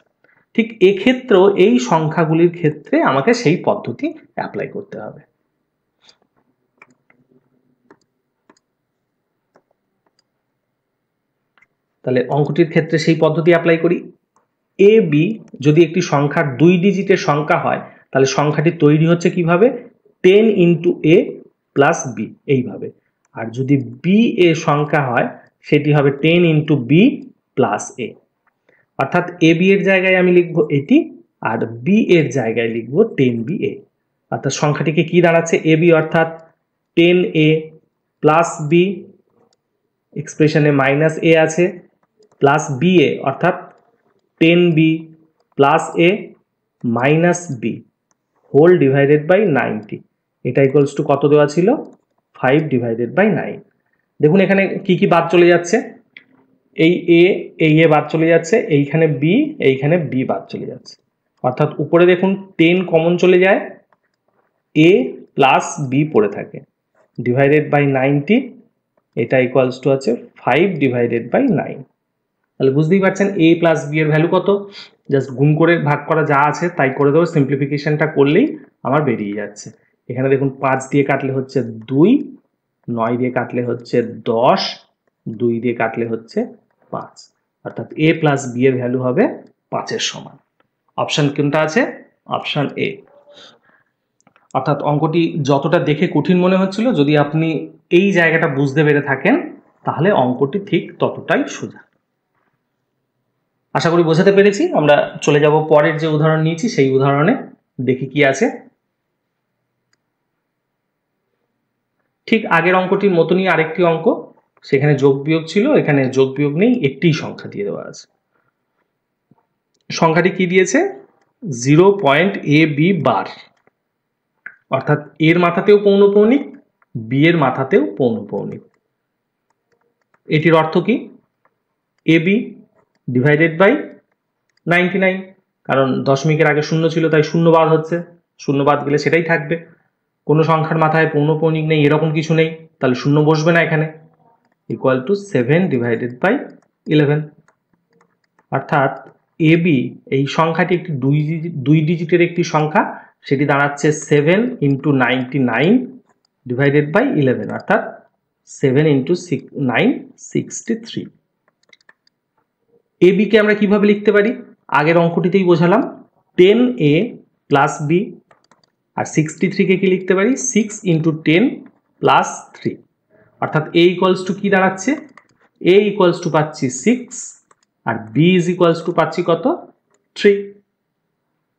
S1: ঠিক এক্ষেত্রেও এই সংখ্যাগুলির ক্ষেত্রে আমাকে সেই পদ্ধতি অ্যাপ্লাই করতে হবে। তাহলে অঙ্কটির ক্ষেত্রে সেই পদ্ধতি অ্যাপ্লাই করি। এ বি যদি একটি সংখ্যার 2 ডিজিটের সংখ্যা হয়, তাহলে সংখ্যাটি তৈরি হচ্ছে কিভাবে? 10 ইন্টু এ প্লাস বি, এইভাবে। আর যদি বি এ সংখ্যা হয় সেটি হবে 10 ইন্টু বি প্লাস এ। অর্থাৎ এ বি এর জায়গায় আমি লিখব এটি, আর বি এর জায়গায় লিখব 10 বি এ। অর্থাৎ সংখ্যাটিকে কি দাঁড়াচ্ছে, এ বি অর্থাৎ 10 এ প্লাস বি, এক্সপ্রেশনে মাইনাস এ আছে, প্লাস বি এ অর্থাৎ 10 B plus A minus B whole divided by 90। এটা ইকুয়ালস টু কত দেওয়া ছিল, 5 ডিভাইডেড বাই 9। দেখুন এখানে কি কি বাদ চলে যাচ্ছে, এই এ বাদ চলে যাচ্ছে, এইখানে বি, এইখানে বি বাদ চলে যাচ্ছে। অর্থাৎ উপরে দেখুন 10 কমন চলে যায়, এ প্লাস বি পড়ে থাকে, ডিভাইডেড বাই 90, এটা ইকুয়ালস টু আছে 5 ডিভাইডেড বাই 9। তাহলে বুঝতেই পারছেন এ প্লাস বি এর ভ্যালু কত, জাস্ট গুণ করে ভাগ করা যা আছে তাই করে দেবো, সিম্পলিফিকেশনটা করলেই আমার বেরিয়ে যাচ্ছে। এখানে দেখুন 5 দিয়ে কাটলে হচ্ছে 2, 9 দিয়ে কাটলে হচ্ছে 10, 2 দিয়ে কাটলে হচ্ছে 5, অর্থাৎ এ প্লাস বি এর ভ্যালু হবে 5-এর সমান। অপশন কোনটা আছে, অপশন এ। অর্থাৎ অঙ্কটি যতটা দেখে কঠিন মনে হচ্ছিল, যদি আপনি এই জায়গাটা বুঝতে পেরে থাকেন তাহলে অঙ্কটি ঠিক ততটাই সোজা। আশা করি বোঝাতে পেরেছি। আমরা চলে যাব পরের যে উদাহরণ নিয়েছি সেই উদাহরণে, দেখি কি আছে। ঠিক আগের অঙ্কটির মতনই আরেকটি অঙ্ক, সেখানে যোগ বিয়োগ ছিল, এখানে যোগ বিয়োগ নেই, একটিই সংখ্যা দিয়ে দেওয়া আছে। সংখ্যাটি কি দিয়েছে, 0.ab বার, অর্থাৎ এর মাথাতেও পৌনঃপৌনিক, বি এর মাথাতেও পৌনঃপৌনিক। এটির অর্থ কি, ab ডিভাইডেড বাই 99, কারণ দশমিকের আগে শূন্য ছিল তাই শূন্য বাদ হচ্ছে, শূন্য বাদ গেলে সেটাই থাকবে। কোনো সংখ্যার মাথায় পৌনঃপৌনিক নেই এরকম কিছু নেই, তাহলে শূন্য বসবে না এখানে, ইকুয়াল টু 7 ডিভাইডেড বাই 11। অর্থাৎ এ বি এই সংখ্যাটি একটি দুই ডিজিটের একটি সংখ্যা, সেটি দাঁড়াচ্ছে 7 ইন্টু 99 ডিভাইডেড বাই 11, অর্থাৎ 7 ইন্টু 9 63। এ বিকে আমরা কিভাবে লিখতে পারি, আগের অঙ্কটিতেই বোঝালাম, 10a প্লাস বি, আর 63কে কি লিখতে পারি, 6 ইন্টু 10 প্লাস 3, অর্থাৎ এ ইকুয়ালস টু কি দাঁড়াচ্ছে, এ ইকুয়ালস টু পাচ্ছি 6 আর বি ইজ ইকুয়ালস টু পাচ্ছি কত, 3।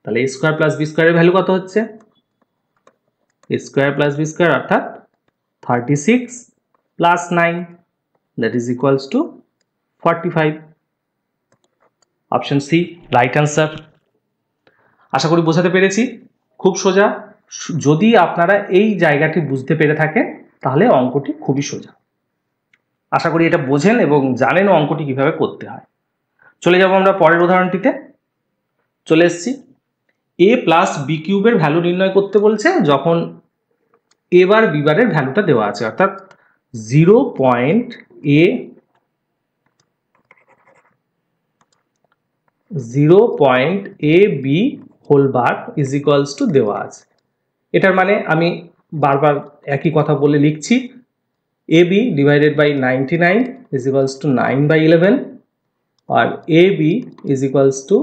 S1: তাহলে এ স্কোয়ার প্লাস বি স্কোয়ারের ভ্যালু কত হচ্ছে, A square plus B square অর্থাৎ 36 plus 9, that is equals to 45। Option C right answer. আশা করি বোঝাতে পেরেছি, খুব সোজা। যদি আপনারা এই জায়গাটি বুঝতে পেরে থাকেন তাহলে অঙ্কটি খুবই সোজা। আশা করি এটা বোঝেন এবং জানেন অঙ্কটি কিভাবে করতে হয়। চলে যাব আমরা পরের উদাহরণটিতে। চলে এসেছি, এ প্লাস বি কিউবের ভ্যালু নির্ণয় করতে বলছে যখন এ বার বি বারের ভ্যালুটা দেওয়া আছে, অর্থাৎ 0.ab whole bar is equals to দেওয়া আছে। এটার মানে আমি বারবার একই কথা বলে লিখছি, ab divided by 99 is equals to 9/11, আর ab ইজ ইকুয়ালস টু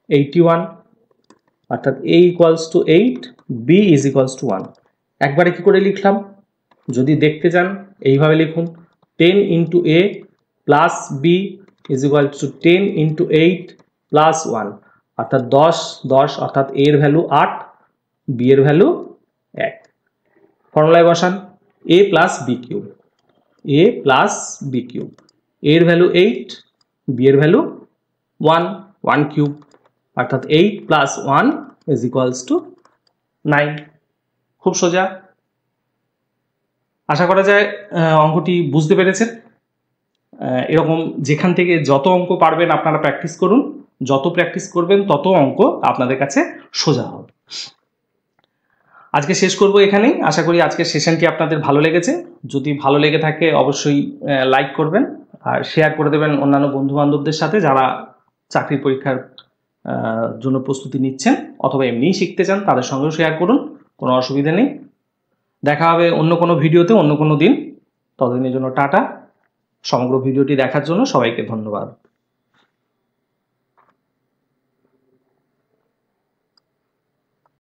S1: 81, অর্থাৎ a equals to 8, b is equals to 1। একবারে কি করে লিখলাম, যদি দেখতে চান এইভাবে লিখুন, 10 into a plus b is equal to 10 into 8 plus 1, অর্থাৎ 10 অর্থাৎ a এর ভ্যালু 8, b এর ভ্যালু 1। ফর্মুলায় বসান, a plus B cube, a plus B cube, a এর ভ্যালু 8, b এর ভ্যালু 1 কিউব, অর্থাৎ 8 প্লাস 1 ইজ ইকুয়ালস টু 9। খুব সোজা। আশা করা যায় অঙ্কটি বুঝতে পেরেছেন। এরকম যেখান থেকে যত অঙ্ক পারবেন আপনারা প্র্যাকটিস করুন, যত প্র্যাকটিস করবেন তত অঙ্ক আপনাদের কাছে সোজা হবে। আজকে শেষ করব এখানেই। আশা করি আজকের সেশনটি আপনাদের ভালো লেগেছে। যদি ভালো লেগে থাকে অবশ্যই লাইক করবেন আর শেয়ার করে দেবেন অন্যান্য বন্ধু বান্ধবদের সাথে যারা চাকরির পরীক্ষার জন্য প্রস্তুতি নিচ্ছেন অথবা এমনিই শিখতে চান, তাদের সঙ্গেও শেয়ার করুন, কোনো অসুবিধা নেই। দেখা হবে অন্য কোনো ভিডিওতে অন্য কোনো দিন। ততদিনের জন্য টাটা। সমগ্র ভিডিওটি দেখার জন্য সবাইকে ধন্যবাদ।